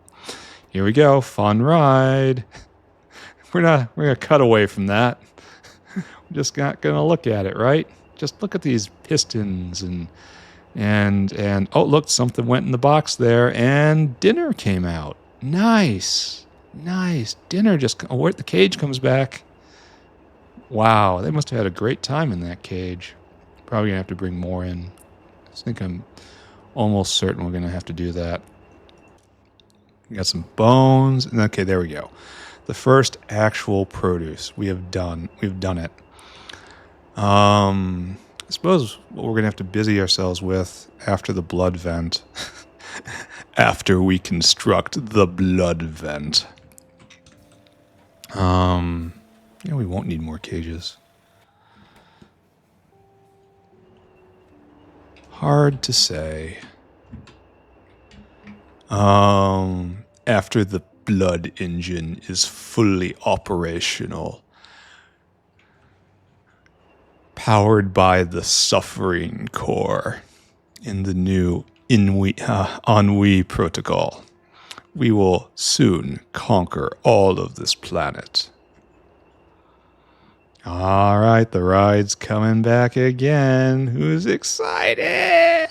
Here we go. Fun ride. We're gonna cut away from that. We're just not gonna look at it, right? Just look at these pistons and oh, look, something went in the box there, and dinner came out. Nice. Dinner just where the cage comes back. Wow, they must have had a great time in that cage. Probably gonna have to bring more in. I think I'm almost certain we're gonna have to do that. We got some bones, and okay, there we go. The first actual produce we have done. We've done it. I suppose what we're gonna have to busy ourselves with after the blood vent, after we construct the blood vent. Yeah, we won't need more cages. Hard to say. After the blood engine is fully operational, powered by the suffering core in the new Ennui protocol, we will soon conquer all of this planet. All right, the ride's coming back again. Who's excited?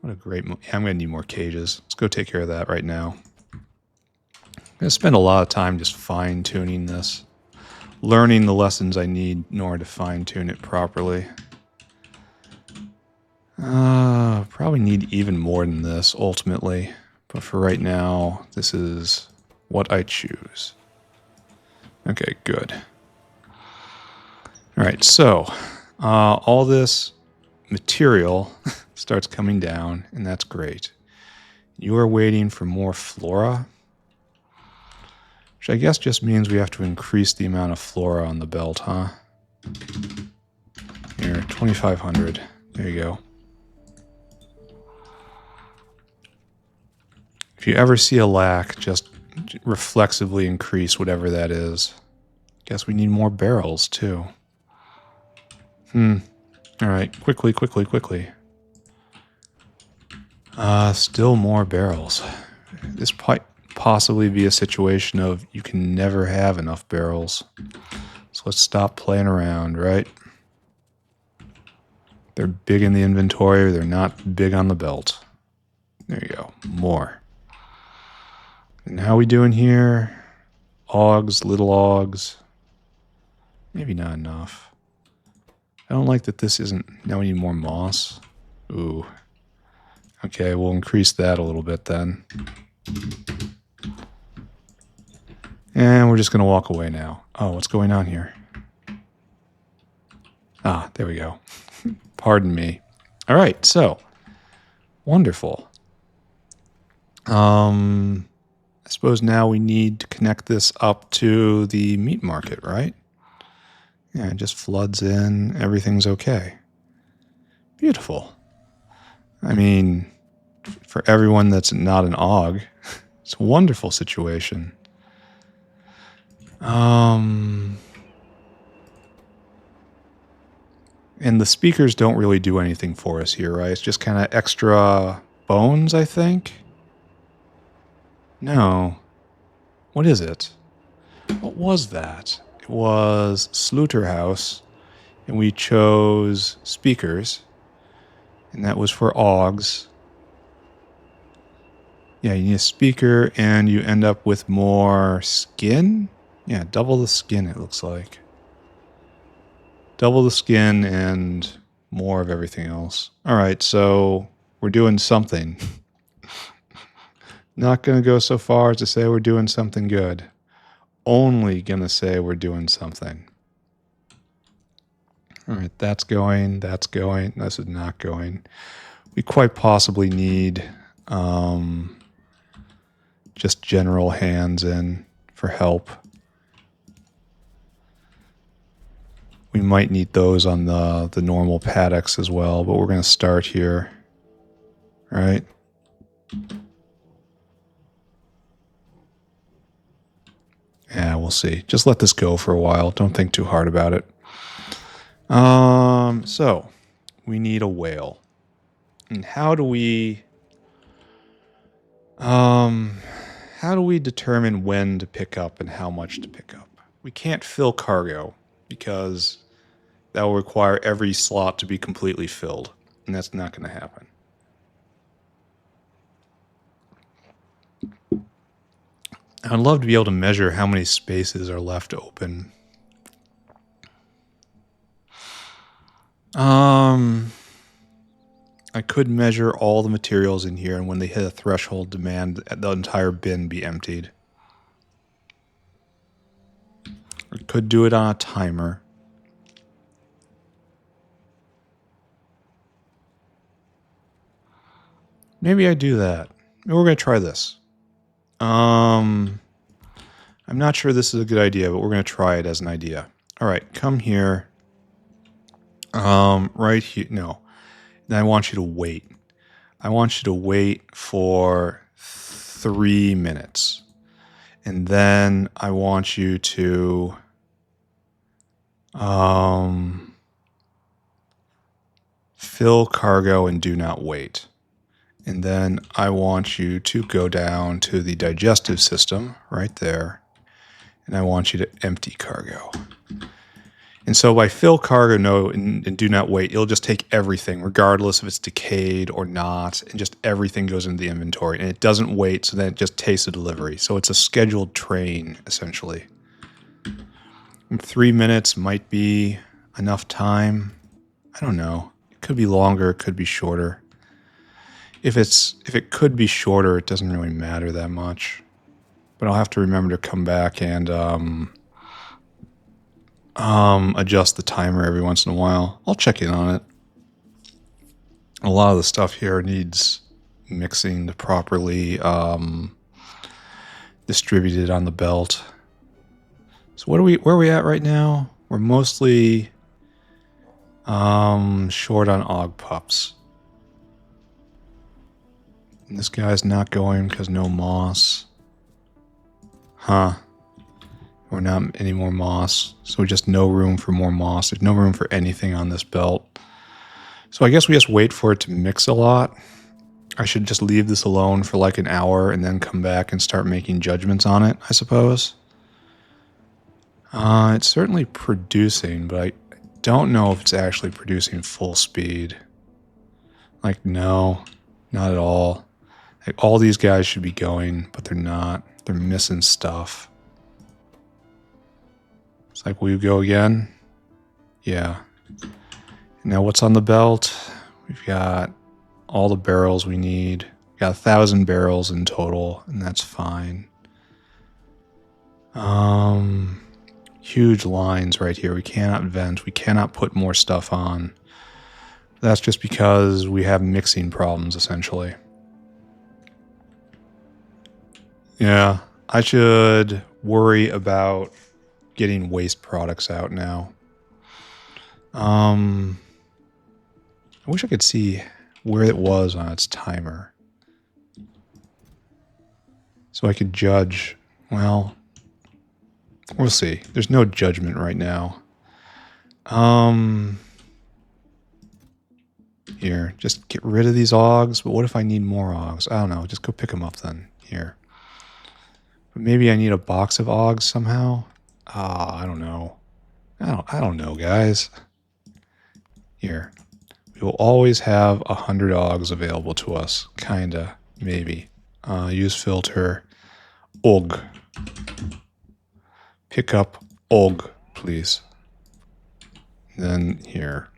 What a great I'm going to need more cages. Let's go take care of that right now. I'm going to spend a lot of time just fine-tuning this. Learning the lessons I need in order to fine-tune it properly. Probably need even more than this, ultimately. But for right now, this is what I choose. Okay, good. All right, so all this material starts coming down, and that's great. You are waiting for more flora, which I guess just means we have to increase the amount of flora on the belt, huh? Here, 2,500. There you go. If you ever see a lack, just reflexively increase whatever that is. Guess we need more barrels, too. Alright, quickly. Still more barrels. This might possibly be a situation of you can never have enough barrels. So let's stop playing around, right? They're big in the inventory, they're not big on the belt. There you go, more. And how we doing here? Augs, little augs. Maybe not enough. I don't like that this isn't... Now we need more moss. Ooh. Okay, we'll increase that a little bit then. And we're just going to walk away now. Oh, what's going on here? Ah, there we go. Pardon me. All right, so. Wonderful. I suppose now we need to connect this up to the meat market, right? Yeah, it just floods in. Everything's okay. Beautiful. I mean, for everyone that's not an Aug, it's a wonderful situation. And the speakers don't really do anything for us here, right? It's just kind of extra bones, I think. No. What is it? What was that? It was Slaughterhouse, and we chose speakers, and that was for Augs. Yeah, you need a speaker, and you end up with more skin? Yeah, double the skin, it looks like. Double the skin and more of everything else. All right, so we're doing something. Not going to go so far as to say we're doing something good. Only going to say we're doing something. All right, that's going. This is not going. We quite possibly need just general hands in for help. We might need those on the normal paddocks as well, but we're going to start here. All right. Yeah, we'll see. Just let this go for a while. Don't think too hard about it. So we need a whale. And how do we determine when to pick up and how much to pick up? We can't fill cargo because that will require every slot to be completely filled, and that's not going to happen. I'd love to be able to measure how many spaces are left open. I could measure all the materials in here, and when they hit a threshold demand, the entire bin be emptied. I could do it on a timer. Maybe I do that. Maybe we're going to try this. I'm not sure this is a good idea, but we're going to try it as an idea. All right, come here. Right here. No. Then I want you to wait. I want you to wait for 3 minutes. And then I want you to fill cargo and do not wait. And then I want you to go down to the digestive system right there. And I want you to empty cargo. And so by fill cargo and do not wait, it'll just take everything, regardless if it's decayed or not, and just everything goes into the inventory. And it doesn't wait, so then it just takes a delivery. So it's a scheduled train, essentially. 3 minutes might be enough time. I don't know. It could be longer, it could be shorter. If it could be shorter, it doesn't really matter that much. But I'll have to remember to come back and adjust the timer every once in a while. I'll check in on it. A lot of the stuff here needs mixing to properly distribute it on the belt. So where are we at right now? We're mostly short on Aug pups. And this guy's not going because no moss. Huh. Or not any more moss. So just no room for more moss. There's no room for anything on this belt. So I guess we just wait for it to mix a lot. I should just leave this alone for like an hour and then come back and start making judgments on it, I suppose. It's certainly producing, but I don't know if it's actually producing full speed. Like, no, not at all. Like, all these guys should be going, but they're not. They're missing stuff. It's like, will you go again? Yeah. Now what's on the belt? We've got all the barrels we need. We've got 1,000 barrels in total, and that's fine. Huge lines right here. We cannot vent. We cannot put more stuff on. That's just because we have mixing problems, essentially. Yeah, I should worry about getting waste products out now. I wish I could see where it was on its timer. So I could judge. Well, we'll see. There's no judgment right now. Here, just get rid of these Auogs. But what if I need more Auogs? I don't know. Just go pick them up then. Here. But maybe I need a box of Auogs somehow. I don't know. I don't know, guys. Here. We will always have 100 Auogs available to us. Kinda. Maybe. Use filter. Aug. Pick up Aug, please. Then here.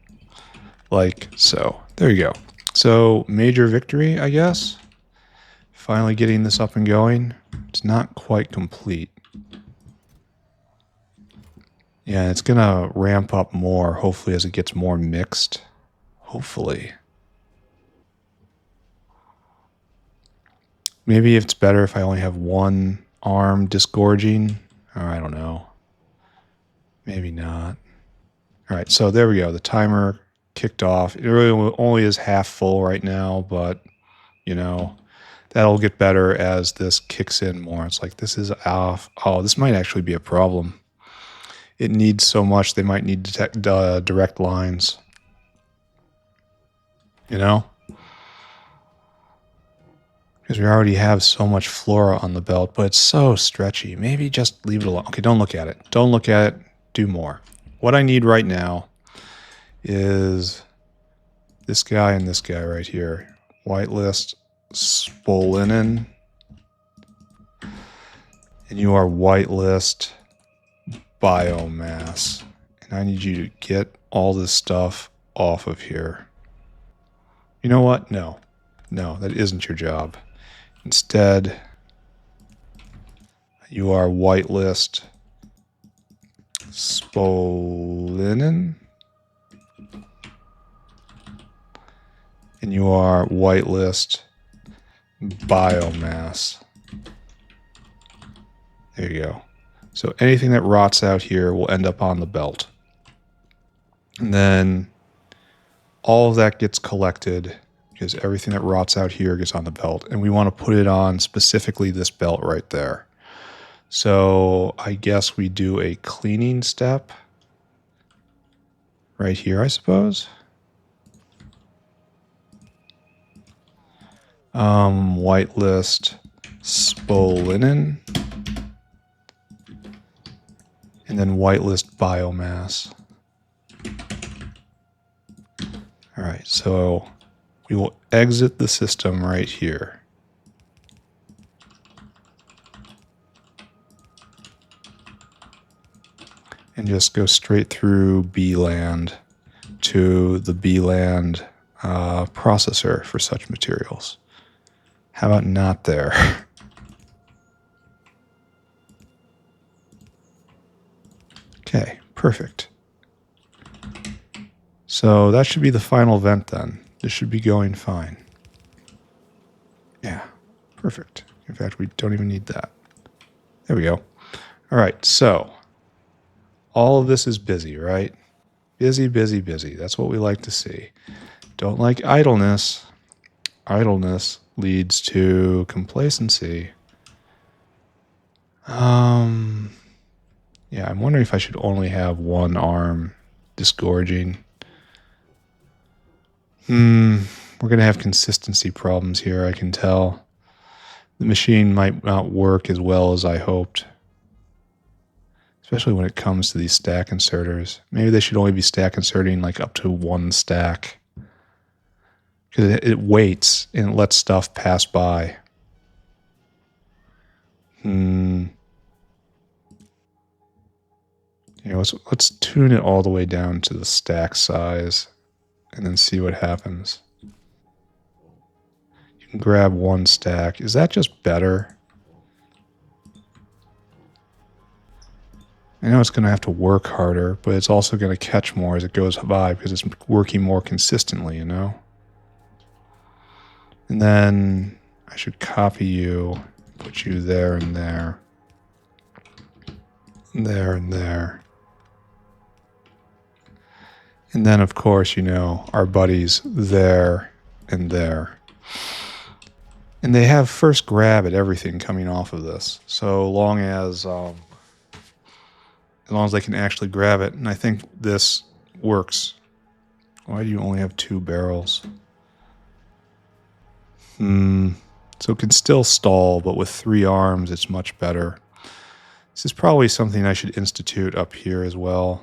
Like so. There you go. So, major victory, I guess. Finally getting this up and going. It's not quite complete. Yeah, it's going to ramp up more, hopefully, as it gets more mixed. Hopefully. Maybe it's better if I only have one arm disgorging. Or I don't know. Maybe not. All right, so there we go. The timer kicked off. It really only is half full right now, but, you know, That'll get better as this kicks in more. It's like, this is off. Oh, this might actually be a problem. It needs so much, they might need direct lines. You know? Because we already have so much flora on the belt, but it's so stretchy. Maybe just leave it alone. Okay, don't look at it. Don't look at it. Do more. What I need right now is this guy and this guy right here. Whitelist Spolinen. And you are whitelist biomass. And I need you to get all this stuff off of here. You know what? No. No, that isn't your job. Instead, you are whitelist Spolinen. And you are whitelist biomass. There you go. So anything that rots out here will end up on the belt. And then all of that gets collected because everything that rots out here gets on the belt. And we want to put it on specifically this belt right there. So I guess we do a cleaning step right here, I suppose. Whitelist Spolinen. And then whitelist biomass. All right, so we will exit the system right here. And just go straight through B-land to the B-land processor for such materials. How about not there? Okay, perfect. So that should be the final vent then. This should be going fine. Yeah, perfect. In fact, we don't even need that. There we go. All right, so all of this is busy, right? Busy, busy, busy. That's what we like to see. Don't like idleness. Idleness leads to complacency. Yeah, I'm wondering if I should only have one arm disgorging. We're going to have consistency problems here, I can tell. The machine might not work as well as I hoped. Especially when it comes to these stack inserters. Maybe they should only be stack inserting like up to one stack. Because it waits and it lets stuff pass by. Let's tune it all the way down to the stack size and then see what happens. You can grab one stack. Is that just better? I know it's going to have to work harder, but it's also going to catch more as it goes by because it's working more consistently, you know? And then I should copy you, put you there and there. There and there. And then, of course, you know, our buddies there and there. And they have first grab at everything coming off of this. So long as they can actually grab it. And I think this works. Why do you only have 2 barrels? So it can still stall, but with 3 arms, it's much better. This is probably something I should institute up here as well.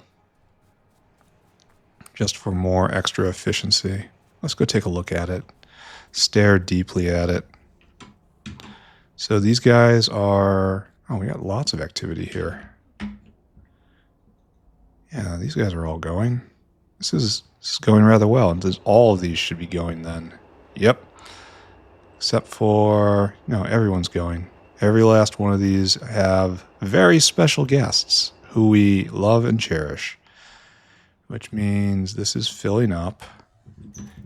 Just for more extra efficiency. Let's go take a look at it. Stare deeply at it. So these guys are... Oh, we got lots of activity here. Yeah, these guys are all going. This is going rather well. And all of these should be going then. Yep. Except for... No, everyone's going. Every last one of these have very special guests who we love and cherish. Which means this is filling up.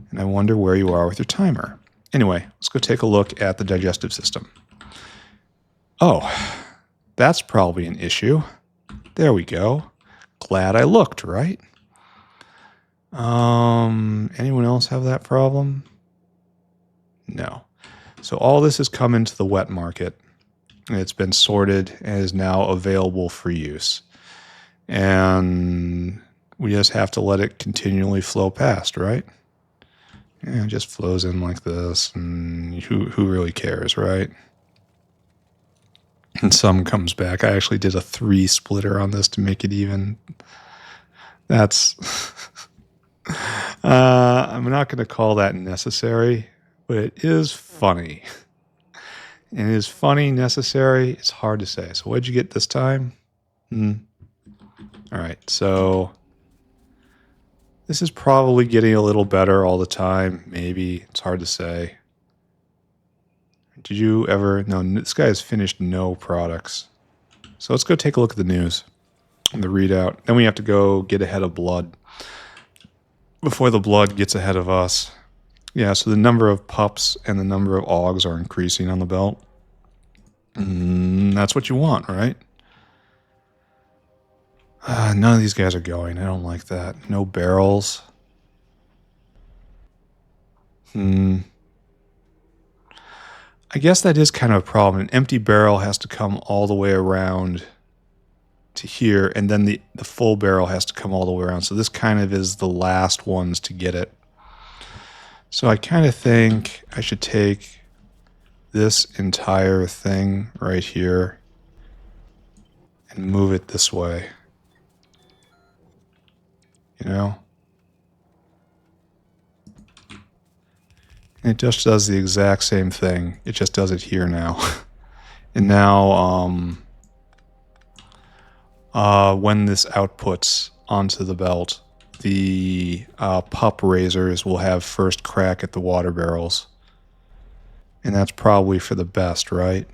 And I wonder where you are with your timer. Anyway, let's go take a look at the digestive system. Oh, that's probably an issue. There we go. Glad I looked, right? Anyone else have that problem? No. So all this has come into the wet market. And it's been sorted and is now available for use. And we just have to let it continually flow past, right? And it just flows in like this, and who really cares, right? And some comes back. I actually did a 3 splitter on this to make it even. That's... I'm not going to call that necessary, but it is funny. And is funny necessary? It's hard to say. So what'd you get this time? All right, so this is probably getting a little better all the time. Maybe. It's hard to say. Did you ever... No, this guy has finished no products. So let's go take a look at the news. The readout. Then we have to go get ahead of blood. Before the blood gets ahead of us. Yeah, so the number of pups and the number of Auogs are increasing on the belt. That's what you want, right? None of these guys are going. I don't like that. No barrels. I guess that is kind of a problem. An empty barrel has to come all the way around to here, and then the full barrel has to come all the way around. So this kind of is the last ones to get it. So I kind of think I should take this entire thing right here and move it this way. You know? And it just does the exact same thing. It just does it here now. And now, when this outputs onto the belt, the pup raisers will have first crack at the water barrels. And that's probably for the best, right?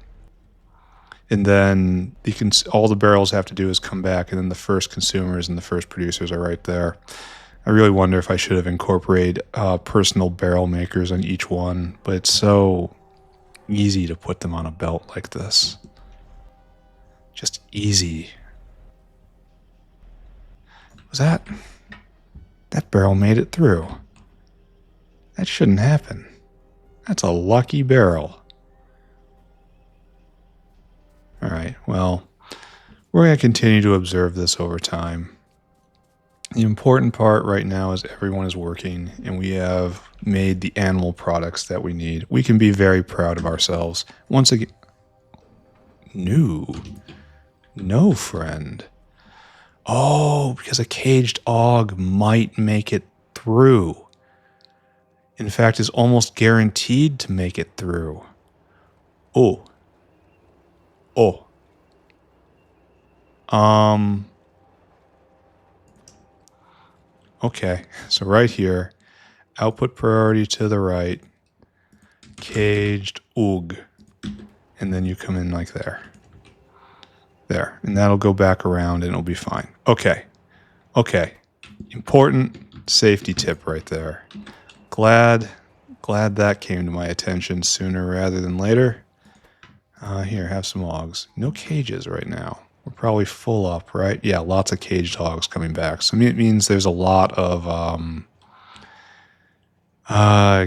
And then all the barrels have to do is come back, and then the first consumers and the first producers are right there. I really wonder if I should have incorporated personal barrel makers on each one, but it's so easy to put them on a belt like this. Just easy. Was that barrel made it through? That shouldn't happen. That's a lucky barrel. All right, well, we're going to continue to observe this over time. The important part right now is everyone is working, and we have made the animal products that we need. We can be very proud of ourselves. Once again, no friend. Oh, because a caged Aug might make it through. In fact, is almost guaranteed to make it through. Oh. Okay, so right here, output priority to the right, caged Aug, and then you come in like there. There, and that'll go back around and it'll be fine. Okay, important safety tip right there. Glad that came to my attention sooner rather than later. Here, have some Augs. No cages right now. We're probably full up, right? Yeah, lots of caged Augs coming back. So it means there's a lot of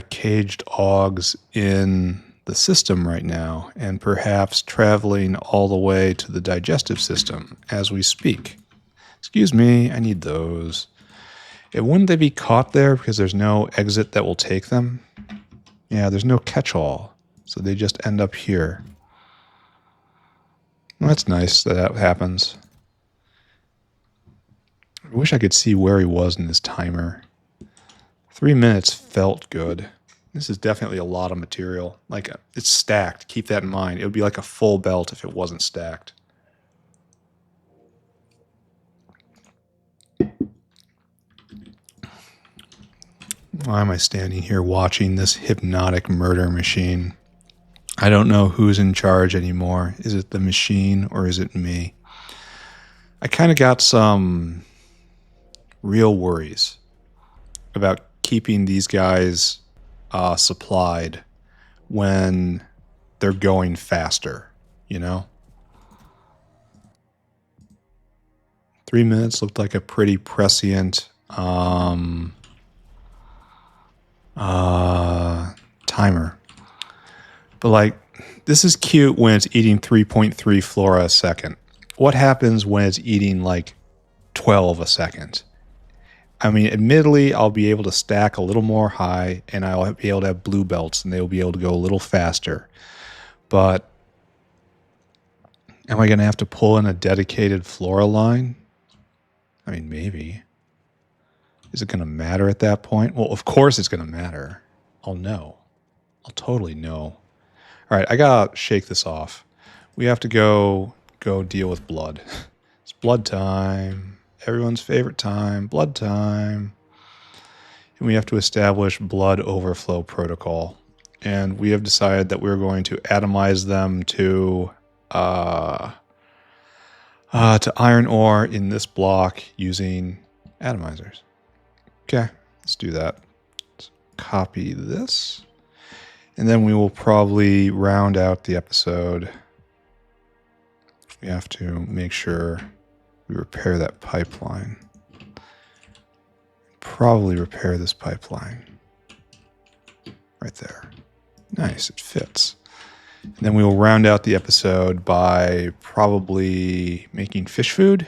caged Augs in the system right now, and perhaps traveling all the way to the digestive system as we speak. Excuse me, I need those. And wouldn't they be caught there because there's no exit that will take them? Yeah, there's no catch-all, so they just end up here. Well, that's nice that happens. I wish I could see where he was in this timer. 3 minutes felt good. This is definitely a lot of material. Like, it's stacked. Keep that in mind. It would be like a full belt if it wasn't stacked. Why am I standing here watching this hypnotic murder machine? I don't know who's in charge anymore. Is it the machine or is it me? I kind of got some real worries about keeping these guys supplied when they're going faster, you know? 3 minutes looked like a pretty prescient timer. But like, this is cute when it's eating 3.3 flora a second. What happens when it's eating like 12 a second? I mean, admittedly, I'll be able to stack a little more high and I'll be able to have blue belts and they'll be able to go a little faster. But am I going to have to pull in a dedicated flora line? I mean, maybe. Is it going to matter at that point? Well, of course it's going to matter. I'll know. I'll totally know. All right, I got to shake this off. We have to go deal with blood. It's blood time. Everyone's favorite time. Blood time. And we have to establish blood overflow protocol. And we have decided that we're going to atomize them to iron ore in this block using atomizers. Okay, let's do that. Let's copy this. And then we will probably round out the episode. We have to make sure we repair that pipeline. Probably repair this pipeline. Right there. Nice, it fits. And then we will round out the episode by probably making fish food,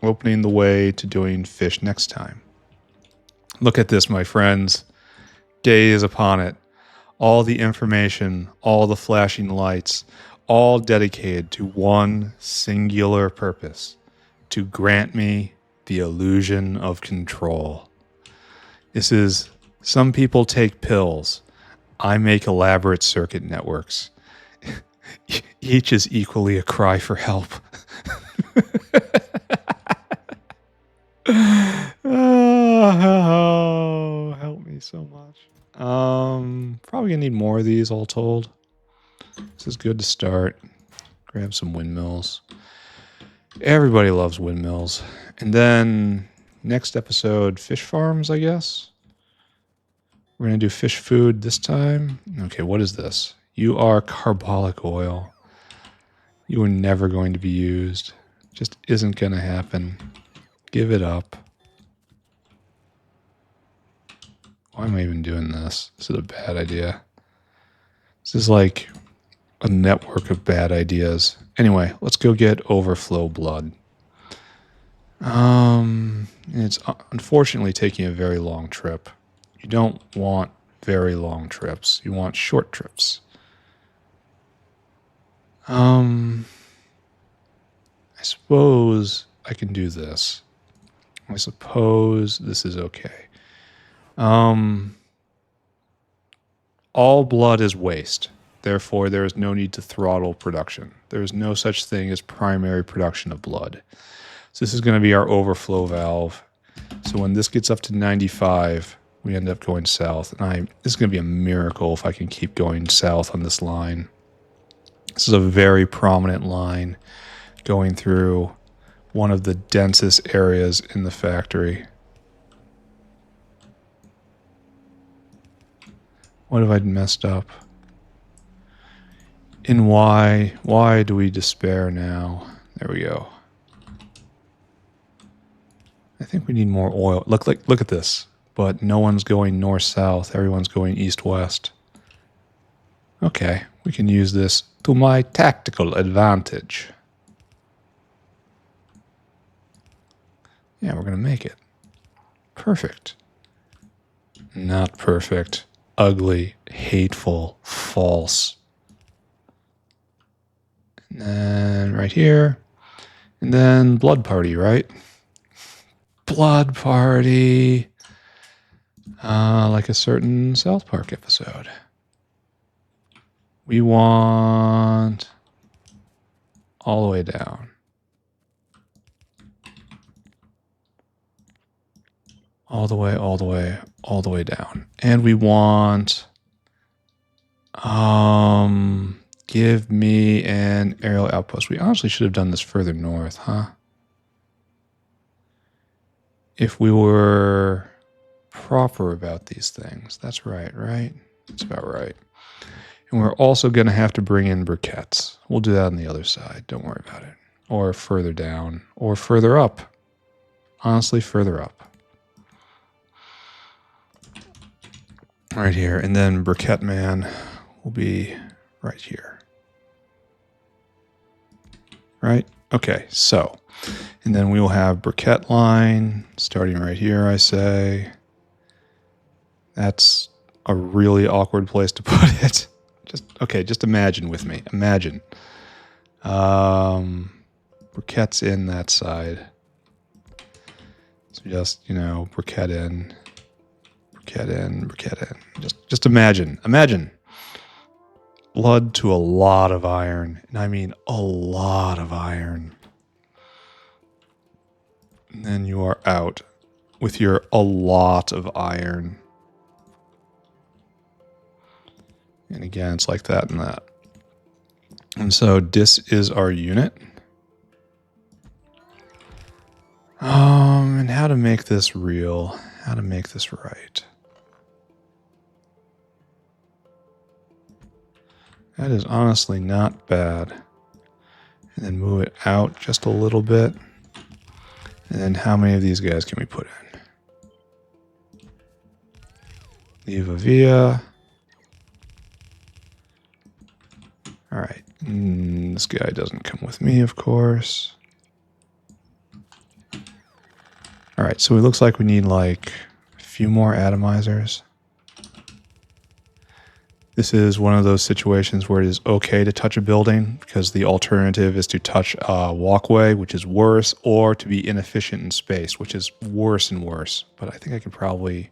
opening the way to doing fish next time. Look at this, my friends. Day is upon it. All the information, all the flashing lights, all dedicated to one singular purpose, to grant me the illusion of control. This is, some people take pills. I make elaborate circuit networks. Each is equally a cry for help. Oh, help me so much. Probably gonna need more of these all told. This is good to start. Grab some windmills. Everybody loves windmills. And then next episode, fish farms, I guess. We're gonna do fish food this time. Okay, what is this? You are carbolic oil. You are never going to be used. Just isn't gonna happen. Give it up. Why am I even doing this? This is a bad idea. This is like a network of bad ideas. Anyway, let's go get overflow blood. It's unfortunately taking a very long trip. You don't want very long trips. You want short trips. I suppose I can do this. I suppose this is okay. All blood is waste. Therefore, there is no need to throttle production. There is no such thing as primary production of blood. So this is going to be our overflow valve. So when this gets up to 95, we end up going south. And this is going to be a miracle if I can keep going south on this line. This is a very prominent line going through one of the densest areas in the factory. What have I messed up? And why do we despair now? There we go. I think we need more oil. Look at this. But no one's going north-south. Everyone's going east-west. Okay, we can use this to my tactical advantage. Yeah, we're going to make it. Perfect. Not perfect. Ugly, hateful, false. And then right here. And then blood party, right? Blood party. Like a certain South Park episode. We want all the way down. All the way down. And we want give me an aerial outpost. We honestly should have done this further north, huh? If we were proper about these things. That's right? That's about right. And we're also going to have to bring in briquettes. We'll do that on the other side. Don't worry about it. Or further down. Or further up. Honestly, further up. Right here. And then Briquette Man will be right here. Right? Okay, so, and then we will have briquette line starting right here, I say. That's a really awkward place to put it. Just imagine with me. Imagine. Briquette's in that side. So just, briquette in, briquette in, briquette in. Just imagine. Imagine. Blood to a lot of iron. And I mean a lot of iron. And then you are out with your a lot of iron. And again, it's like that and that. And so this is our unit. And how to make this real, how to make this right. That is honestly not bad. And then move it out just a little bit. And then how many of these guys can we put in? Leave a via. All right. This guy doesn't come with me, of course. All right, so it looks like we need like a few more atomizers. This is one of those situations where it is okay to touch a building because the alternative is to touch a walkway, which is worse, or to be inefficient in space, which is worse and worse. But I think I could probably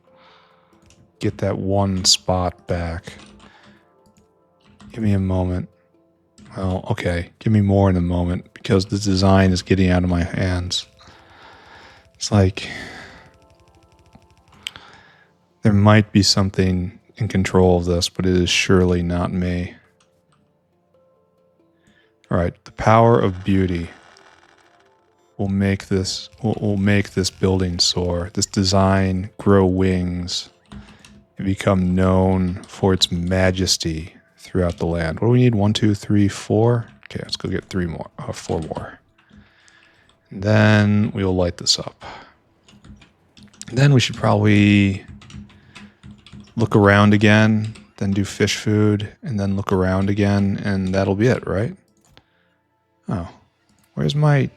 get that one spot back. Give me a moment. Well, okay, give me more in a moment because the design is getting out of my hands. It's like there might be something in control of this, but it is surely not me. All right, the power of beauty will make this building soar. This design grow wings and become known for its majesty throughout the land. What do we need? 1, 2, 3, 4. Okay, let's go get 4 more. And then we'll light this up. Then we should probably look around again, then do fish food, and then look around again, and that'll be it, right? Oh, where's another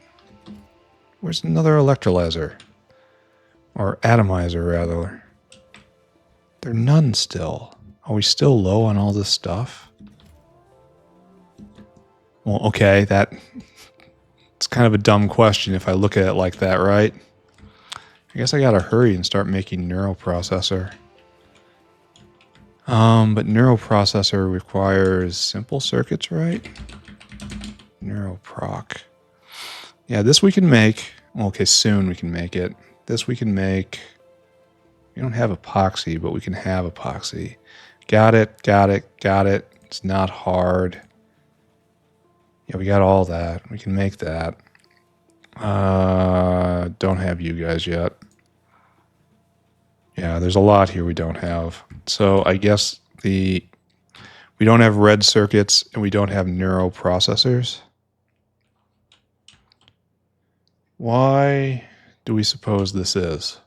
electrolyzer? Or atomizer, rather. There are none still. Are we still low on all this stuff? Well, okay, it's kind of a dumb question if I look at it like that, right? I guess I gotta hurry and start making neuroprocessor. But neuroprocessor requires simple circuits, right? Neuroproc. Yeah, this we can make. Well, okay, soon we can make it. This we can make. We don't have epoxy, but we can have epoxy. Got it. It's not hard. Yeah, we got all that. We can make that. Don't have you guys yet. Yeah, there's a lot here we don't have. So I guess we don't have red circuits and we don't have neuroprocessors. Why do we suppose this is?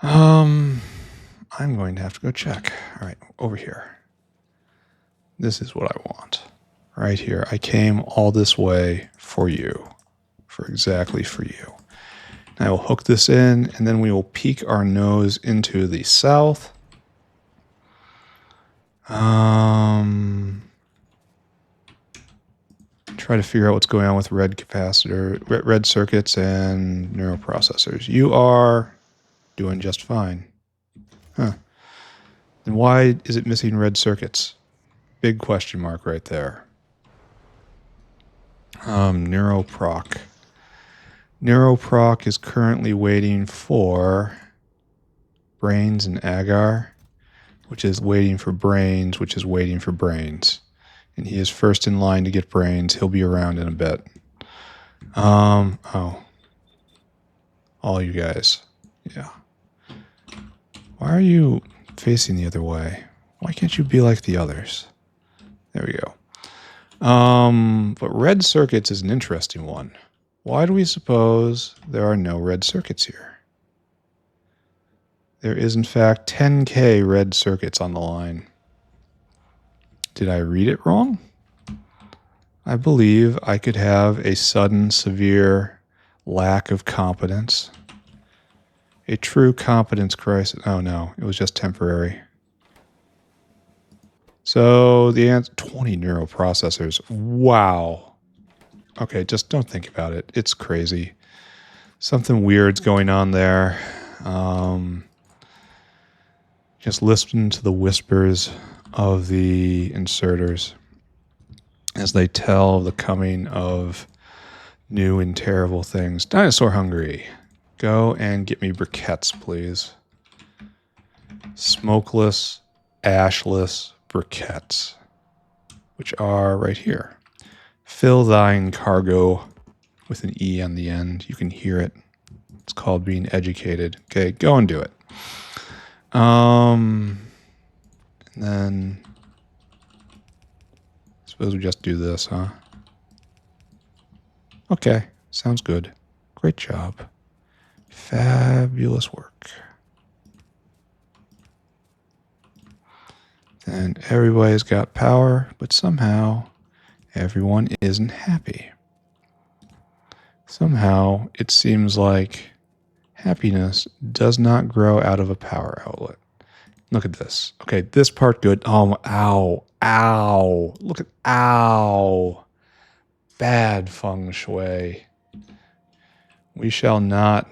I'm going to have to go check. All right, over here. This is what I want. Right here. I came all this way for you. Exactly for you. I will hook this in, and then we will peek our nose into the south. Try to figure out what's going on with red circuits and neuroprocessors. You are doing just fine. Huh. Then why is it missing red circuits? Big question mark right there. Neuroproc. Neuroproc is currently waiting for brains and agar, which is waiting for brains, which is waiting for brains. And he is first in line to get brains. He'll be around in a bit. All you guys. Yeah. Why are you facing the other way? Why can't you be like the others? There we go. But red circuits is an interesting one. Why do we suppose there are no red circuits here? There is, in fact, 10K red circuits on the line. Did I read it wrong? I believe I could have a sudden, severe lack of competence. A true competence crisis. Oh no, it was just temporary. So the answer, 20 neural processors. Wow. Okay, just don't think about it. It's crazy. Something weird's going on there. Just listen to the whispers of the inserters as they tell of the coming of new and terrible things. Dinosaur hungry. Go and get me briquettes, please. Smokeless, ashless briquettes, which are right here. Fill thine cargo with an E on the end. You can hear it. It's called being educated. Okay, go and do it. And then I suppose we just do this, huh? Okay, sounds good. Great job. Fabulous work. Then everybody's got power, but somehow everyone isn't happy. Somehow it seems like happiness does not grow out of a power outlet. Look at this. Okay, this part good. Oh, ow, ow. Look at, ow. Bad feng shui. We shall not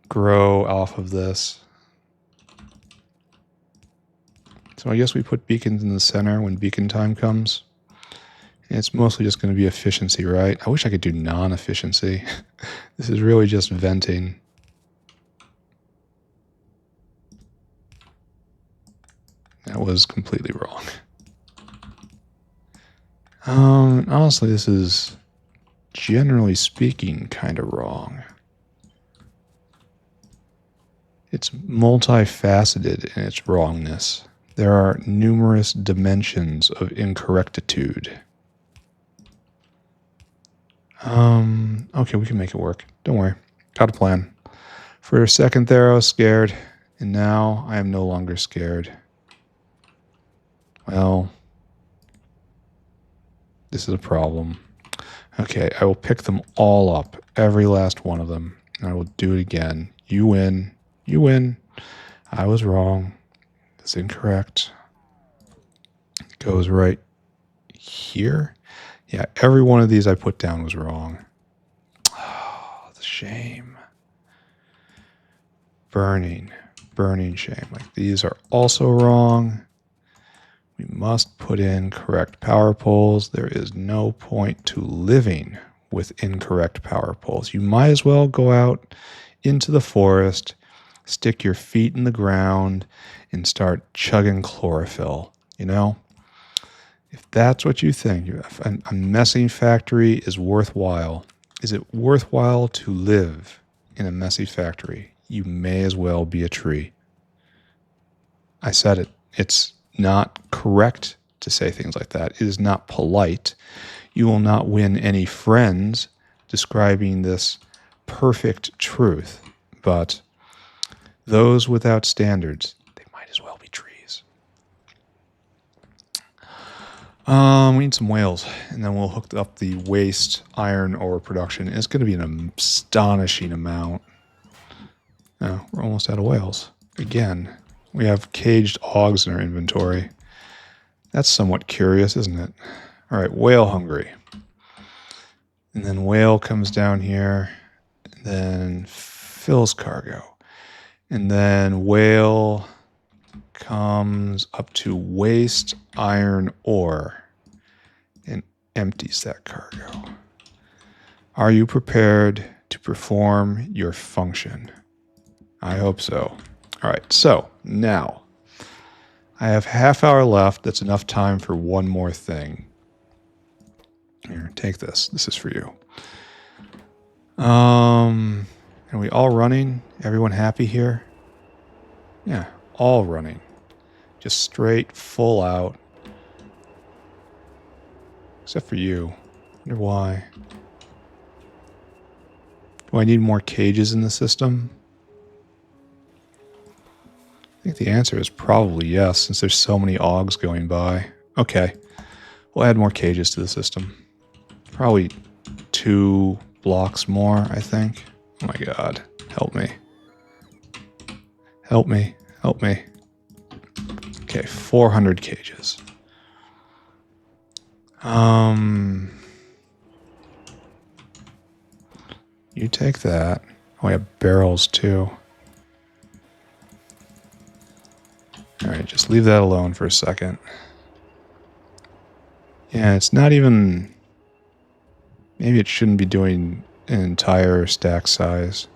grow off of this. So I guess we put beacons in the center when beacon time comes. And it's mostly just going to be efficiency, right? I wish I could do non-efficiency. This is really just venting. That was completely wrong. Honestly, this is, generally speaking, kind of wrong. It's multifaceted in its wrongness. There are numerous dimensions of incorrectitude. Okay, we can make it work. Don't worry. Got a plan. For a second there, I was scared, and now I am no longer scared. Well, this is a problem. Okay, I will pick them all up, every last one of them, and I will do it again. You win. You win. I was wrong. That's incorrect. It goes right here. Yeah, every one of these I put down was wrong. Oh, the shame. Burning shame. Like these are also wrong. We must put in correct power poles. There is no point to living with incorrect power poles. You might as well go out into the forest, stick your feet in the ground, and start chugging chlorophyll, you know? If that's what you think, a messy factory is worthwhile. Is it worthwhile to live in a messy factory? You may as well be a tree. I said it. It's not correct to say things like that. It is not polite. You will not win any friends describing this perfect truth. But those without standards, they might as well be trees. We need some whales, and then we'll hook up the waste iron ore production. It's going to be an astonishing amount. Oh, we're almost out of whales. Again, we have caged Auogs in our inventory. That's somewhat curious, isn't it? All right, whale hungry. And then whale comes down here, and then fills cargo. And then whale comes up to waste iron ore and empties that cargo. Are you prepared to perform your function? I hope so. All right, so now I have half hour left. That's enough time for one more thing. Here, take this. This is for you. Are we all running? Everyone happy here? Yeah, all running. Just straight, full out. Except for you. Wonder why. Do I need more cages in the system? I think the answer is probably yes, since there's so many Auogs going by. Okay. We'll add more cages to the system. Probably 2 blocks more, I think. Oh my god. Help me. Help me. Help me. Okay, 400 cages. You take that. Oh, we have barrels too. Alright, just leave that alone for a second. Yeah, it's not even... Maybe it shouldn't be doing an entire stack size.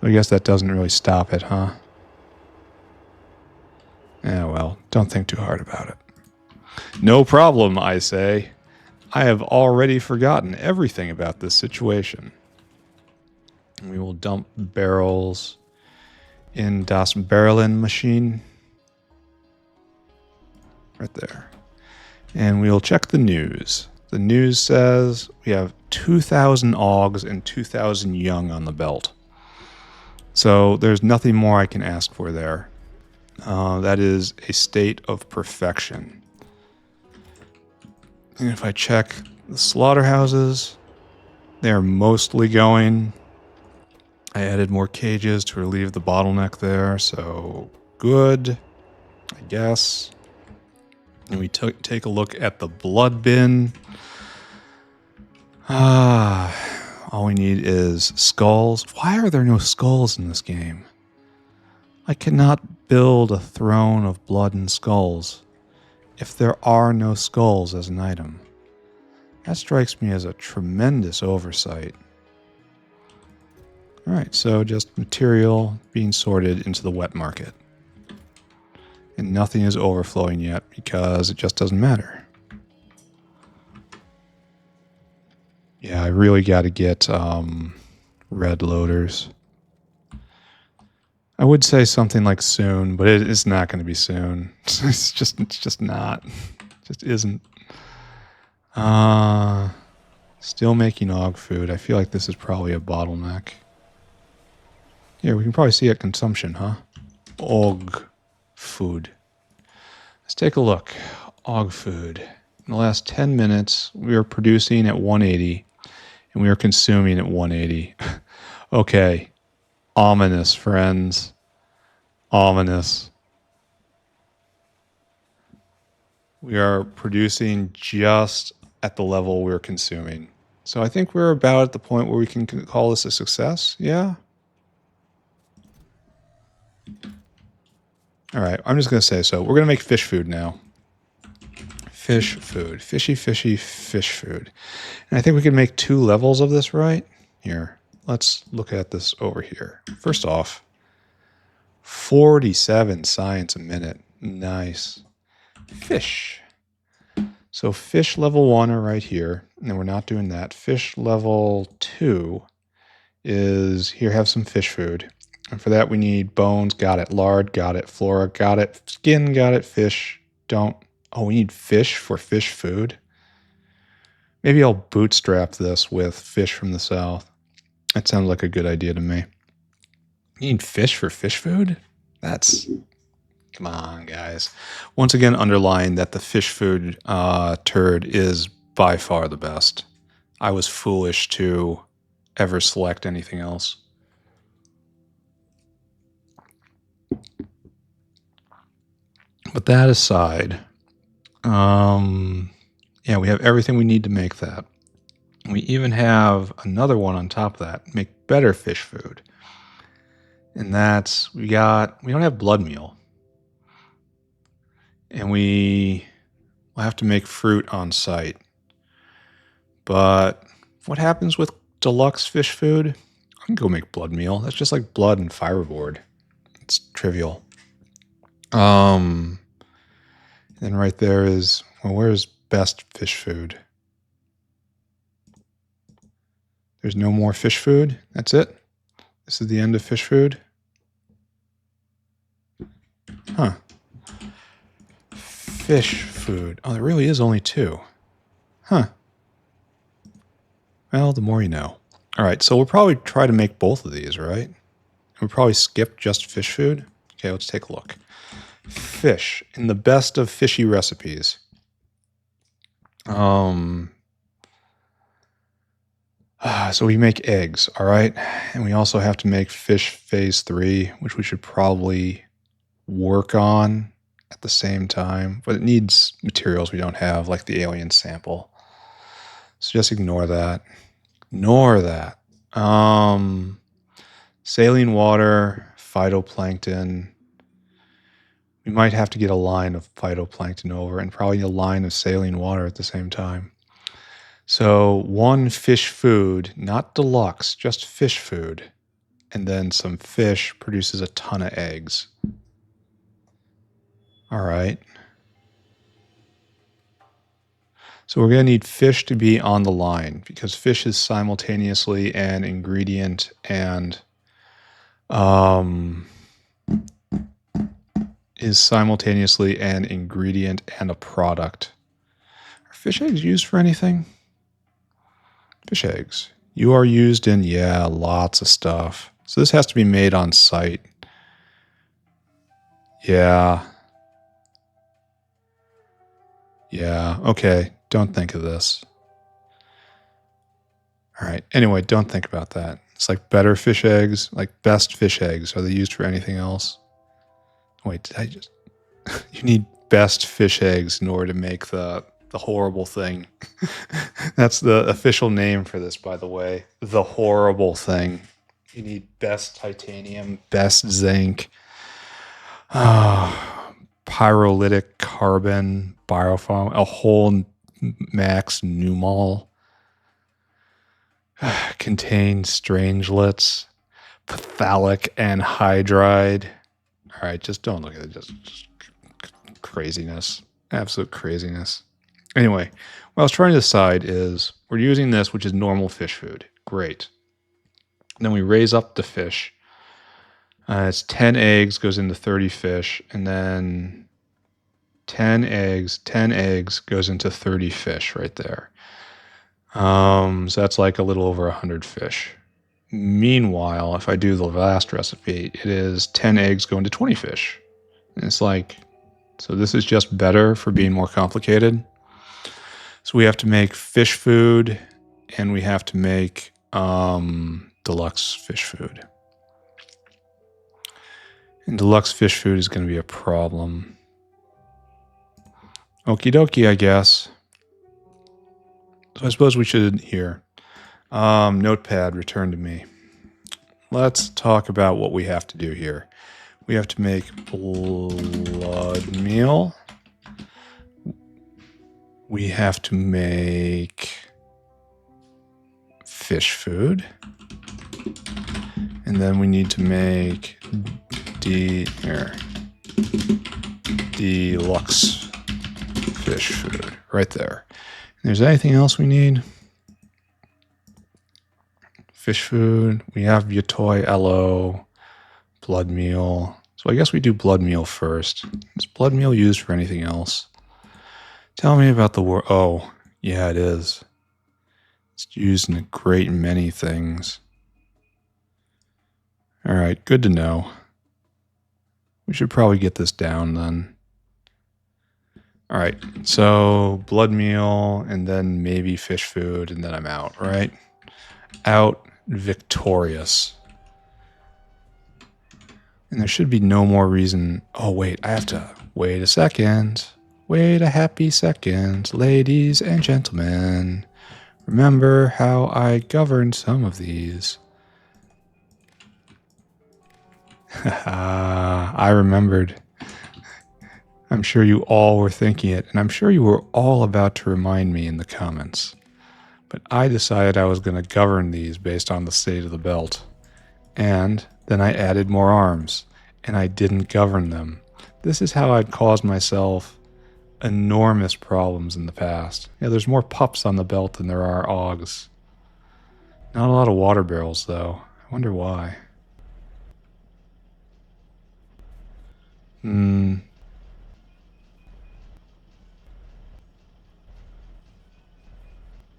I guess that doesn't really stop it, huh? Yeah, well, don't think too hard about it. No problem, I say. I have already forgotten everything about this situation. We will dump barrels in das Barreln machine. Right there. And we'll check the news. The news says we have 2,000 Auogs and 2,000 young on the belt. So there's nothing more I can ask for there. That is a state of perfection. And if I check the slaughterhouses, they are mostly going. I added more cages to relieve the bottleneck there, so good, I guess. And we take a look at the blood bin. All we need is skulls. Why are there no skulls in this game? I cannot build a throne of blood and skulls if there are no skulls as an item. That strikes me as a tremendous oversight. Alright, so just material being sorted into the wet market. And nothing is overflowing yet because it just doesn't matter. Yeah, I really got to get red loaders. I would say something like soon, but it is not going to be soon. It's just not. It just isn't. Still making Aug food. I feel like this is probably a bottleneck. Here, we can probably see at consumption, huh? Aug food. Let's take a look. Aug food. In the last 10 minutes, we are producing at 180, and we are consuming at 180. Okay. Ominous, friends. Ominous. We are producing just at the level we're consuming. So I think we're about at the point where we can call this a success. Yeah? Alright, I'm just going to say so. We're going to make fish food now. Fish food. Fishy, fishy, fish food. And I think we can make 2 levels of this, right? Here. Let's look at this over here. First off, 47 science a minute. Nice. Fish. So fish level 1 are right here. And we're not doing that. Fish level 2 is here, have some fish food. And for that we need bones, got it. Lard, got it. Flora, got it. Skin, got it. Fish, don't. Oh, we need fish for fish food? Maybe I'll bootstrap this with fish from the south. That sounds like a good idea to me. You need fish for fish food? That's... Come on, guys. Once again, underline that the fish food turd is by far the best. I was foolish to ever select anything else. But that aside, yeah, we have everything we need to make that. We even have another one on top of that, make better fish food. And that's, we don't have blood meal. And we'll have to make fruit on site. But what happens with deluxe fish food? I can go make blood meal. That's just like blood and fiberboard. It's trivial. And right there is, well, where's best fish food? There's no more fish food. That's it. This is the end of fish food. Huh. Fish food. Oh, there really is only 2. Huh. Well, the more you know. All right, so we'll probably try to make both of these, right? We'll probably skip just fish food. Okay, let's take a look. Fish in the best of fishy recipes. So we make eggs, all right? And we also have to make fish phase 3, which we should probably work on at the same time, but it needs materials we don't have, like the alien sample. So just ignore that. Ignore that. Saline water, phytoplankton. We might have to get a line of phytoplankton over and probably a line of saline water at the same time. So 1 fish food, not deluxe, just fish food. And then some fish produces a ton of eggs. All right. So we're going to need fish to be on the line because fish is simultaneously an ingredient and a product. Are fish eggs used for anything? Fish eggs. You are used in, yeah, lots of stuff. So this has to be made on site. Yeah. Yeah, okay. Don't think of this. All right. Anyway, don't think about that. It's like better fish eggs, like best fish eggs. Are they used for anything else? Wait, did I just... You need best fish eggs in order to make the horrible thing. That's the official name for this, by the way. The horrible thing. You need best titanium, best zinc, pyrolytic carbon, biofoam, a whole max numol, contain strangelets, phthalic anhydride. All right, just don't look at it. Just craziness. Absolute craziness. Anyway, what I was trying to decide is we're using this, which is normal fish food. Great. Then we raise up the fish. It's 10 eggs goes into 30 fish, and then 10 eggs goes into 30 fish right there. So that's like a little over 100 fish. Meanwhile, if I do the last recipe, it is 10 eggs go into 20 fish. And it's like, so this is just better for being more complicated. So we have to make fish food, and we have to make deluxe fish food. And deluxe fish food is going to be a problem. Okie dokie, I guess. So I suppose we should here. Notepad, return to me. Let's talk about what we have to do here. We have to make blood meal. We have to make fish food. And then we need to make deluxe fish food right there. And there's anything else we need? Fish food. We have Yatoi Elo, blood meal. So I guess we do blood meal first. Is blood meal used for anything else? Tell me about the word. Oh, yeah, it is. It's used in a great many things. All right, good to know. We should probably get this down then. All right, so blood meal and then maybe fish food and then I'm out, right? Out victorious. And there should be no more reason. Oh, wait, I have to wait a second. Wait a happy second, ladies and gentlemen. Remember how I governed some of these. I remembered. I'm sure you all were thinking it, and I'm sure you were all about to remind me in the comments. But I decided I was going to govern these based on the state of the belt. And then I added more arms, and I didn't govern them. This is how I'd caused myself enormous problems in the past. Yeah, there's more pups on the belt than there are Auogs. Not a lot of water barrels, though. I wonder why.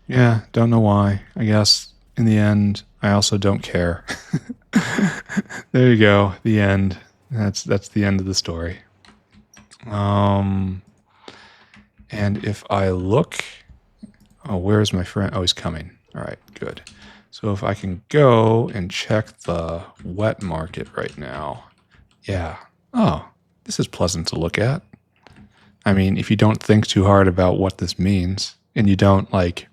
Yeah, don't know why. I guess in the end, I also don't care. There you go. The end. That's the end of the story. And if I look Oh, where's my friend? Oh, he's coming. All right, good. So if I can go and check the wet market right now. Yeah. Oh, this is pleasant to look at. I mean, if you don't think too hard about what this means and you don't like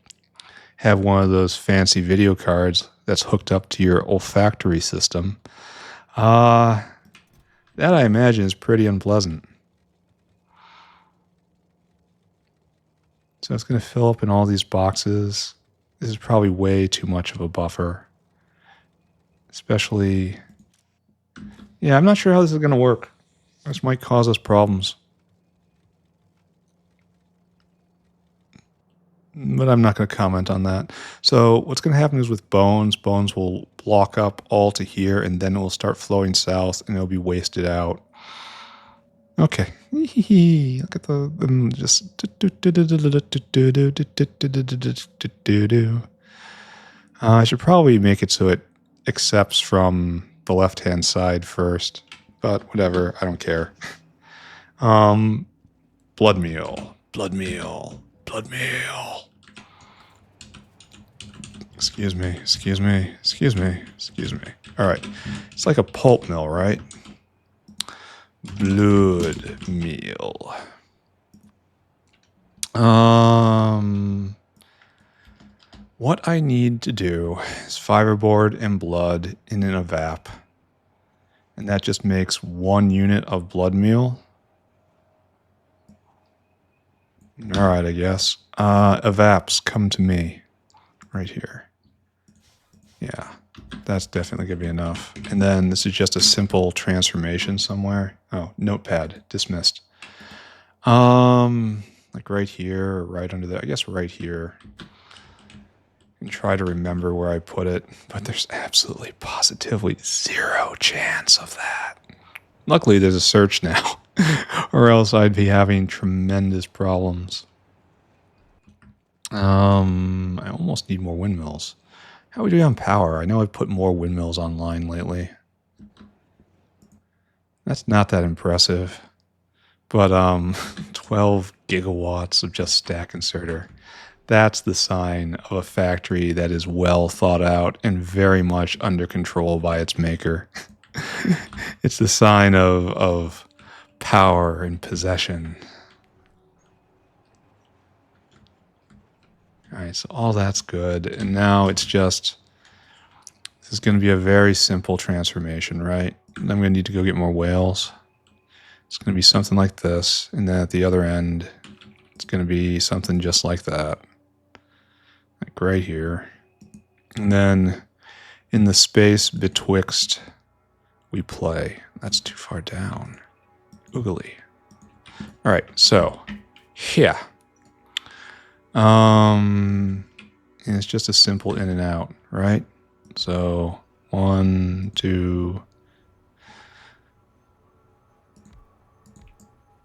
have one of those fancy video cards that's hooked up to your olfactory system, that I imagine is pretty unpleasant. So it's going to fill up in all these boxes. This is probably way too much of a buffer. Especially, yeah, I'm not sure how this is going to work. This might cause us problems. But I'm not going to comment on that. So what's going to happen is with bones will block up all to here, and then it will start flowing south, and it'll be wasted out. Okay. Look at them just... I should probably make it so it accepts from the left-hand side first, but whatever, I don't care. Blood meal. Blood meal. Blood meal. Excuse me, excuse me, excuse me, excuse me. All right. It's like a pulp mill, right? Blood meal. What I need to do is fiberboard and blood in an evap. And that just makes 1 unit of blood meal. All right, I guess. Evaps, come to me. Right here. Yeah, that's definitely going to be enough. And then this is just a simple transformation somewhere. Oh, notepad, dismissed. Like right here or right under there. I guess right here. And try to remember where I put it. But there's absolutely, positively 0 chance of that. Luckily, there's a search now. Or else I'd be having tremendous problems. I almost need more windmills. How are we doing on power? I know I've put more windmills online lately. That's not that impressive. But 12 gigawatts of just stack inserter. That's the sign of a factory that is well thought out and very much under control by its maker. It's the sign of power and possession. All right, so all that's good. And now it's just, this is going to be a very simple transformation, right? And I'm going to need to go get more whales. It's going to be something like this. And then at the other end, it's going to be something just like that. Like right here. And then in the space betwixt, we play. That's too far down. Oogly. All right, so, yeah. And it's just a simple in and out, right? So 1, 2.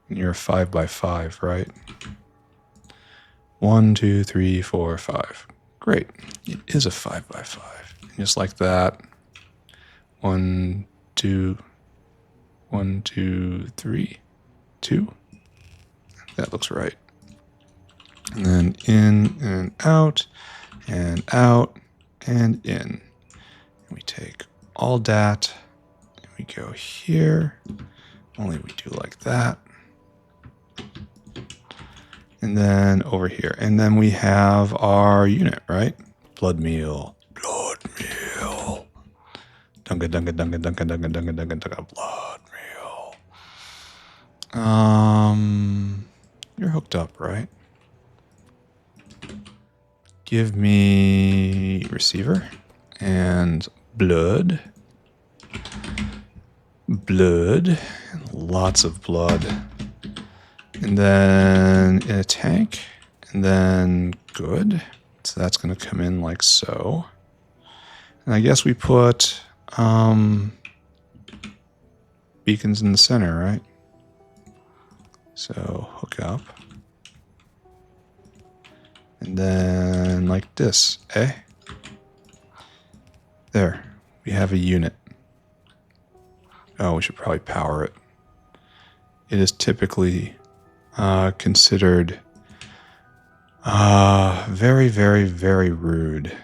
And you're a 5x5, right? 1, 2, 3, 4, 5. Great. It is a 5x5. And just like that. 1, 2. 1, 2, 3. 2. That looks right. And then in and out and out and in. And we take all that and we go here. Only we do like that. And then over here. And then we have our unit, right? Blood meal. Blood meal. Dunga dunga dunga dunga dunga dunga dunga dunga. Blood meal. You're hooked up, right? Give me receiver and blood. Blood. Lots of blood. And then in a tank. And then good. So that's going to come in like so. And I guess we put beacons in the center, right? So hook up. And then like this, eh? There, we have a unit. Oh, we should probably power it. It is typically considered Very, very, very rude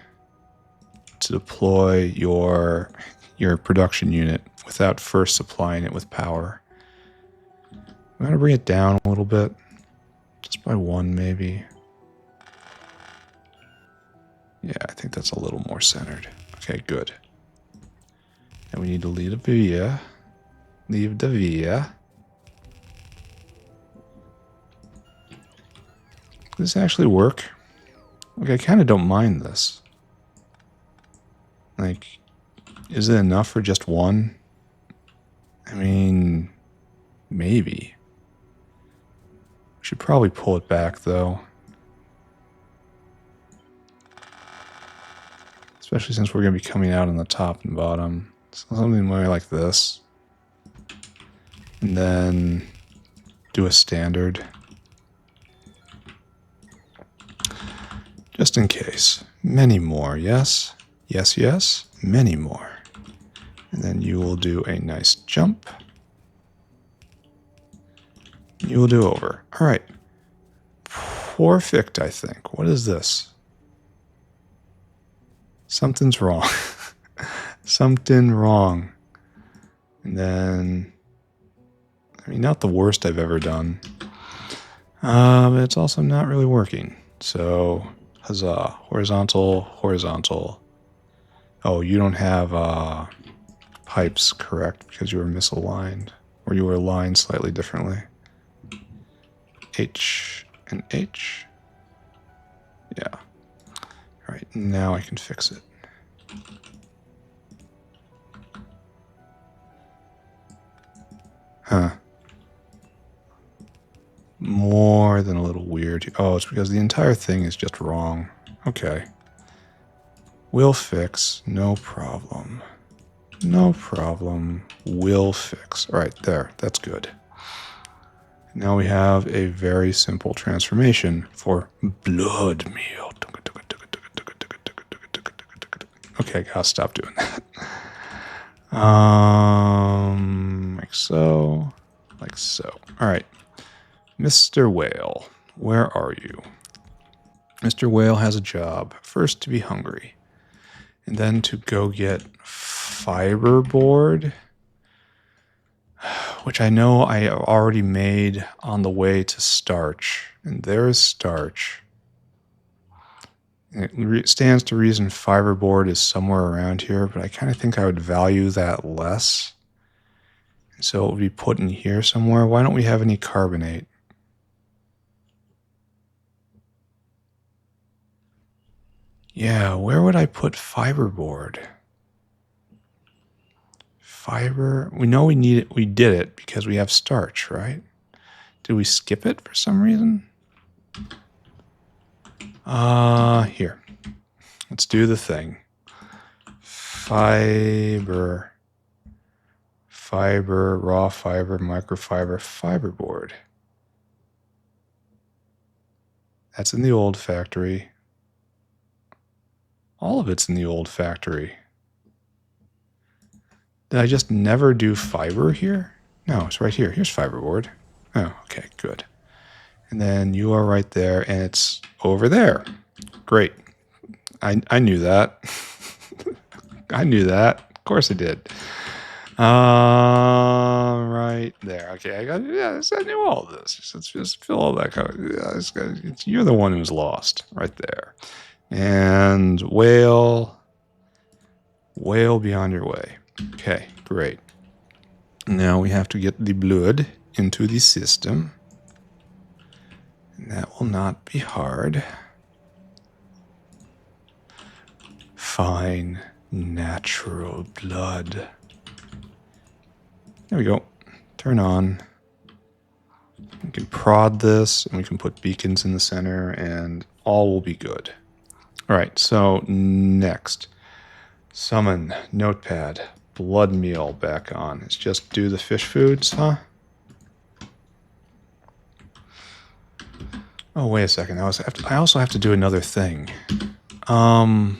to deploy your production unit without first supplying it with power. I'm going to bring it down a little bit. Just by one, maybe. Yeah, I think that's a little more centered. Okay, good. And we need to leave the via. Leave the via. Does this actually work? Like, I kind of don't mind this. Like, is it enough for just one? I mean, maybe. We should probably pull it back, though. Especially since we're going to be coming out on the top and bottom. So something more like this. And then do a standard. Just in case. Many more, yes? Yes, yes. Many more. And then you will do a nice jump. You will do over. All right. Perfect, I think. What is this? Something's wrong. Something wrong. And then, I mean, not the worst I've ever done. But it's also not really working. So, huzzah. Horizontal, horizontal. Oh, you don't have pipes, correct, because you were misaligned. Or you were aligned slightly differently. H and H. Yeah. All right, now I can fix it. Huh. More than a little weird. Oh, it's because the entire thing is just wrong. Okay. We'll fix. No problem. No problem. We'll fix. All right, there. That's good. Now we have a very simple transformation for blood meal. Okay, gotta stop doing that. Like so. Like so. All right. Mr. Whale, where are you? Mr. Whale has a job. First to be hungry. And then to go get fiberboard, which I know I already made on the way to starch. And there is starch. It stands to reason fiberboard is somewhere around here, but I kind of think I would value that less. And so it would be put in here somewhere. Why don't we have any carbonate? Yeah, where would I put fiberboard? Fiber, we know we need it. We did it because we have starch, right? Did we skip it for some reason? Here. Let's do the thing. Fiber, raw fiber, microfiber, fiberboard. That's in the old factory. All of it's in the old factory. Did I just never do fiber here? No, it's right here. Here's fiberboard. Oh, okay, good. And then you are right there, and it's over there. Great. I knew that. I knew that. Of course I did. Right there. Okay, I knew all of this. Let's just fill all that. Yeah, you're the one who's lost right there. And whale be on your way. Okay, great. Now we have to get the blood into the system. And that will not be hard. Fine, natural blood. There we go. Turn on. We can prod this, and we can put beacons in the center, and all will be good. All right, so next. Summon, notepad, blood meal back on. It's just do the fish foods, huh? Oh, wait a second. I also have to do another thing. Because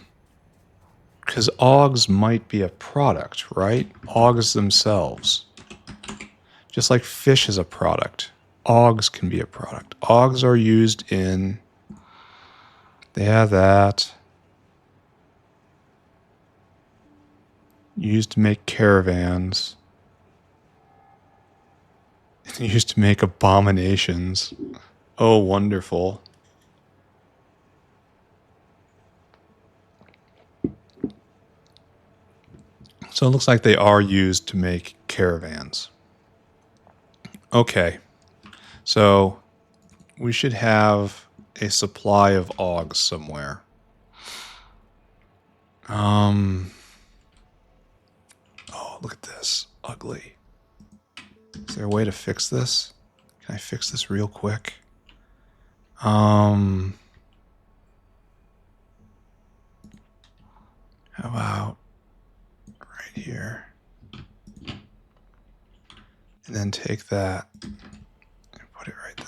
Auogs might be a product, right? Auogs themselves. Just like fish is a product. Auogs can be a product. Auogs are used in They have that. Used to make caravans. Used to make abominations. Oh, wonderful. So it looks like they are used to make caravans. Okay. So we should have a supply of Auogs somewhere. Oh, look at this. Ugly. Is there a way to fix this? Can I fix this real quick? How about right here? And then take that and put it right there.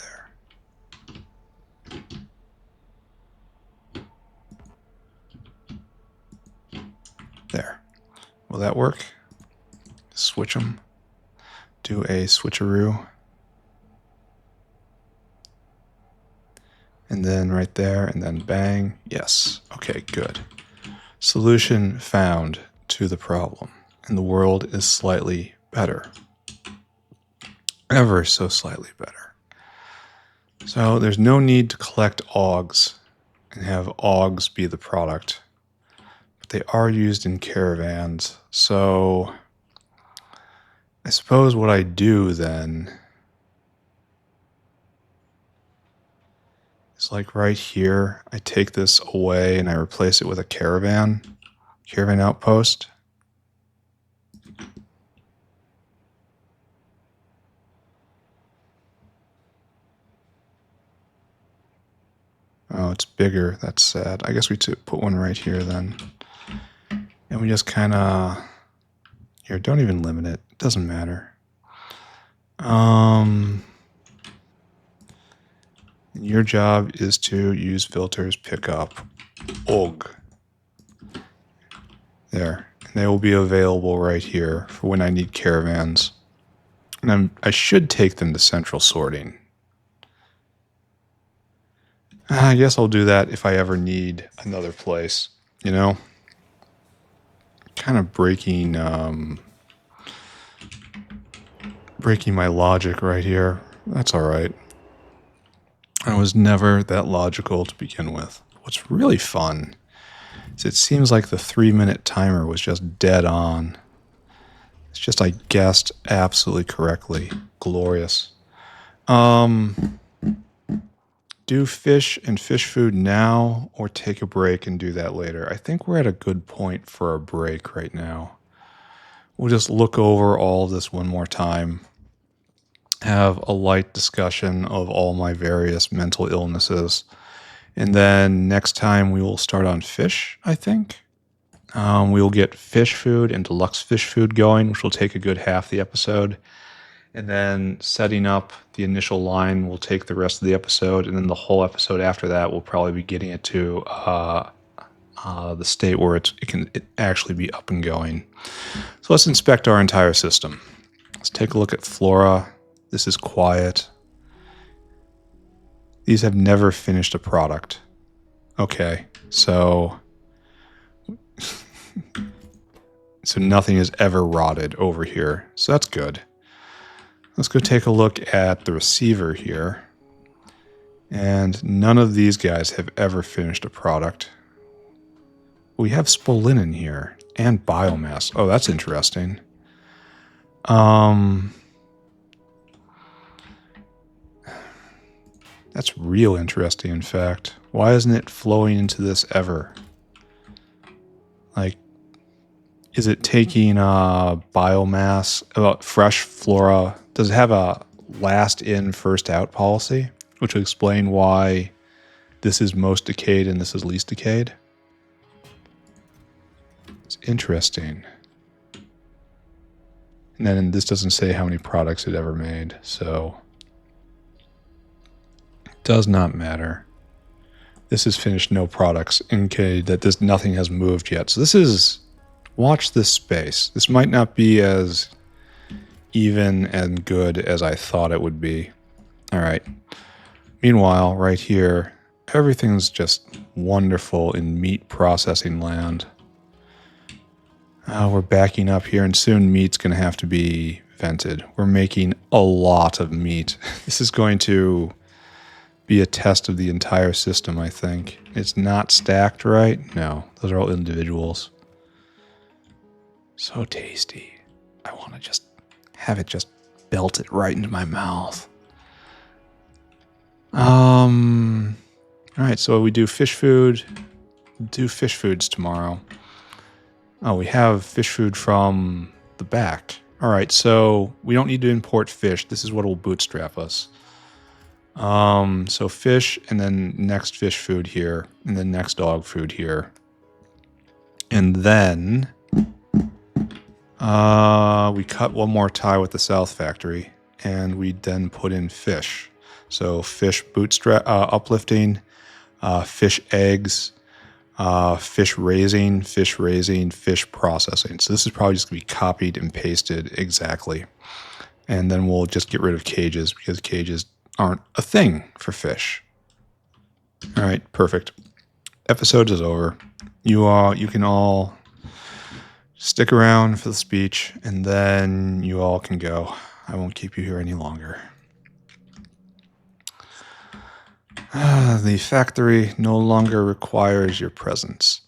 There. Will that work? Switch them. Do a switcheroo. And then right there, and then bang. Yes. Okay, good. Solution found to the problem. And the world is slightly better. Ever so slightly better. So there's no need to collect Auogs and have Auogs be the product. But they are used in caravans. So I suppose what I do then is like right here, I take this away and I replace it with a caravan outpost. Oh, it's bigger. That's sad. I guess we put one right here then. And we just kind of... Here, don't even limit it. It doesn't matter. Your job is to use filters, pick up Auog. There. And they will be available right here for when I need caravans. And I should take them to central sorting. I guess I'll do that if I ever need another place, you know? Kind of breaking my logic right here. That's all right. I was never that logical to begin with. What's really fun is it seems like the 3-minute timer was just dead on. It's just I guessed absolutely correctly. Glorious. Do fish and fish food now or take a break and do that later? I think we're at a good point for a break right now. We'll just look over all of this one more time. Have a light discussion of all my various mental illnesses. And then next time we will start on fish, I think. We will get fish food and deluxe fish food going, which will take a good half the episode. And then setting up the initial line will take the rest of the episode. And then the whole episode after that will probably be getting it to the state where it can actually be up and going. So let's inspect our entire system. Let's take a look at flora. This is quiet. These have never finished a product. Okay, so nothing has ever rotted over here. So that's good. Let's go take a look at the receiver here. And none of these guys have ever finished a product. We have spolinin here and biomass. Oh, that's interesting. That's real interesting, in fact. Why isn't it flowing into this ever? Like, is it taking biomass, fresh flora? Does it have a last in, first out policy? Which would explain why this is most decayed and this is least decayed. It's interesting. And then this doesn't say how many products it ever made, so it does not matter. This has finished no products, indicating that nothing has moved yet. So this is, watch this space. This might not be as even and good as I thought it would be. All right. Meanwhile, right here, Everything's just wonderful in meat processing land. We're backing up here, and soon meat's going to have to be vented. We're making a lot of meat. This is going to be a test of the entire system, I think. It's not stacked right. No, those are all individuals. So tasty. I want to just have it just belt it right into my mouth. All right, so we do fish food. Do fish foods tomorrow. Oh, we have fish food from the back. All right, so we don't need to import fish. This is what will bootstrap us. So fish, and then next fish food here, and then next dog food here. And then we cut one more tie with the South Factory, and we then put in fish. So fish bootstrap, uplifting, fish eggs, fish raising, fish processing. So this is probably just going to be copied and pasted exactly. And then we'll just get rid of cages because cages aren't a thing for fish. All right, perfect. Episode is over. You can all stick around for the speech, and then you all can go. I won't keep you here any longer. The factory no longer requires your presence.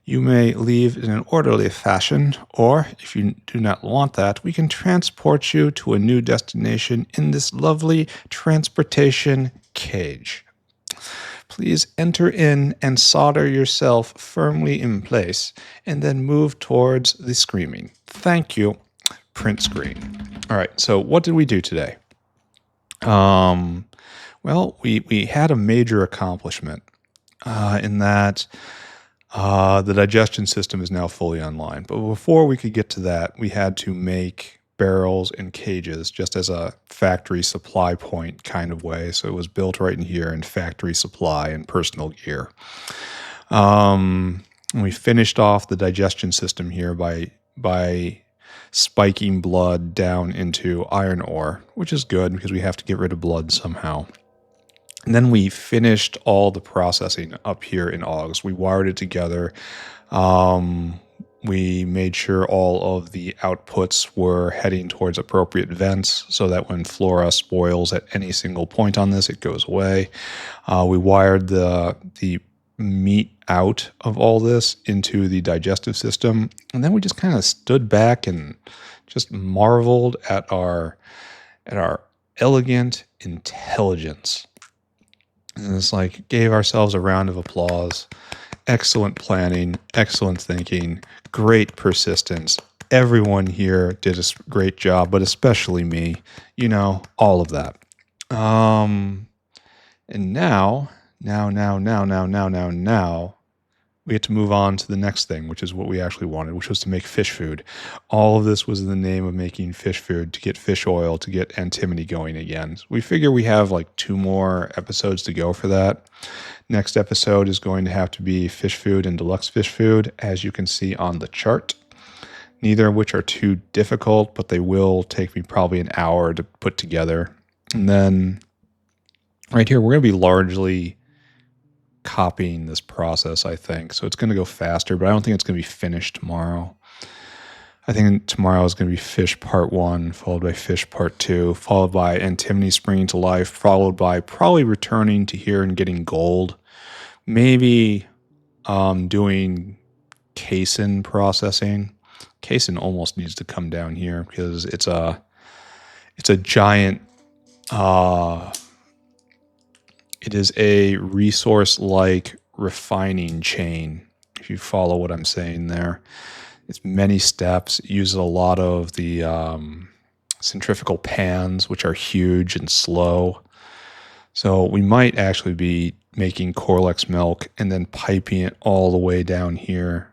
You may leave in an orderly fashion, or if you do not want that, we can transport you to a new destination in this lovely transportation cage. Please enter in and solder yourself firmly in place, and then move towards the screaming. Thank you. Print screen. All right, so what did we do today? Well, we had a major accomplishment in that the digestion system is now fully online. But before we could get to that, we had to make barrels and cages just as a factory supply point kind of way. So it was built right in here in factory supply and personal gear. We finished off the digestion system here by spiking blood down into iron ore, which is good because we have to get rid of blood somehow. And then we finished all the processing up here in Auogs. We wired it together. We made sure all of the outputs were heading towards appropriate vents so that when flora spoils at any single point on this, it goes away. We wired the meat out of all this into the digestive system. And then we just kind of stood back and just marveled at our elegant intelligence. And it's like gave ourselves a round of applause. Excellent planning, excellent thinking, great persistence. Everyone here did a great job, but especially me. You know, all of that. And now, we get to move on to the next thing, which is what we actually wanted, which was to make fish food. All of this was in the name of making fish food, to get fish oil, to get antimony going again. So we figure we have like 2 more episodes to go for that. Next episode is going to have to be fish food and deluxe fish food, as you can see on the chart. Neither of which are too difficult, but they will take me probably an hour to put together. And then right here, we're going to be largely copying this process, I think. So it's going to go faster, but I don't think it's going to be finished tomorrow. I think tomorrow is going to be fish part 1, followed by fish part 2, followed by antimony springing to life, followed by probably returning to here and getting gold. Maybe doing casein processing. Casein almost needs to come down here because it's a giant it is a resource-like refining chain, if you follow what I'm saying there. It's many steps. It uses a lot of the centrifugal pans, which are huge and slow. So we might actually be making Corlex milk and then piping it all the way down here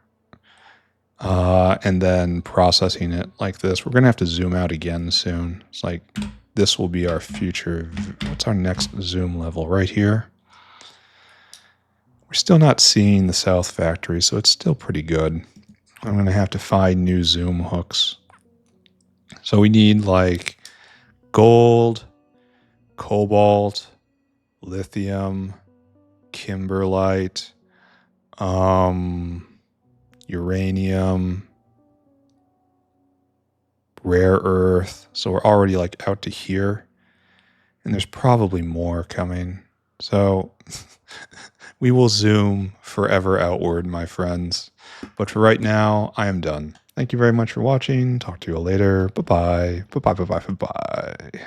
and then processing it like this. We're going to have to zoom out again soon. It's like this will be our future. What's our next zoom level? Right here. We're still not seeing the South Factory, so it's still pretty good. I'm going to have to find new zoom hooks. So we need like gold, cobalt, lithium, kimberlite, uranium, rare earth. So we're already like out to here, and there's probably more coming. So we will zoom forever outward, my friends. But for right now, I am done. Thank you very much for watching. Talk to you all later. Bye-bye. Bye-bye, bye-bye, bye-bye.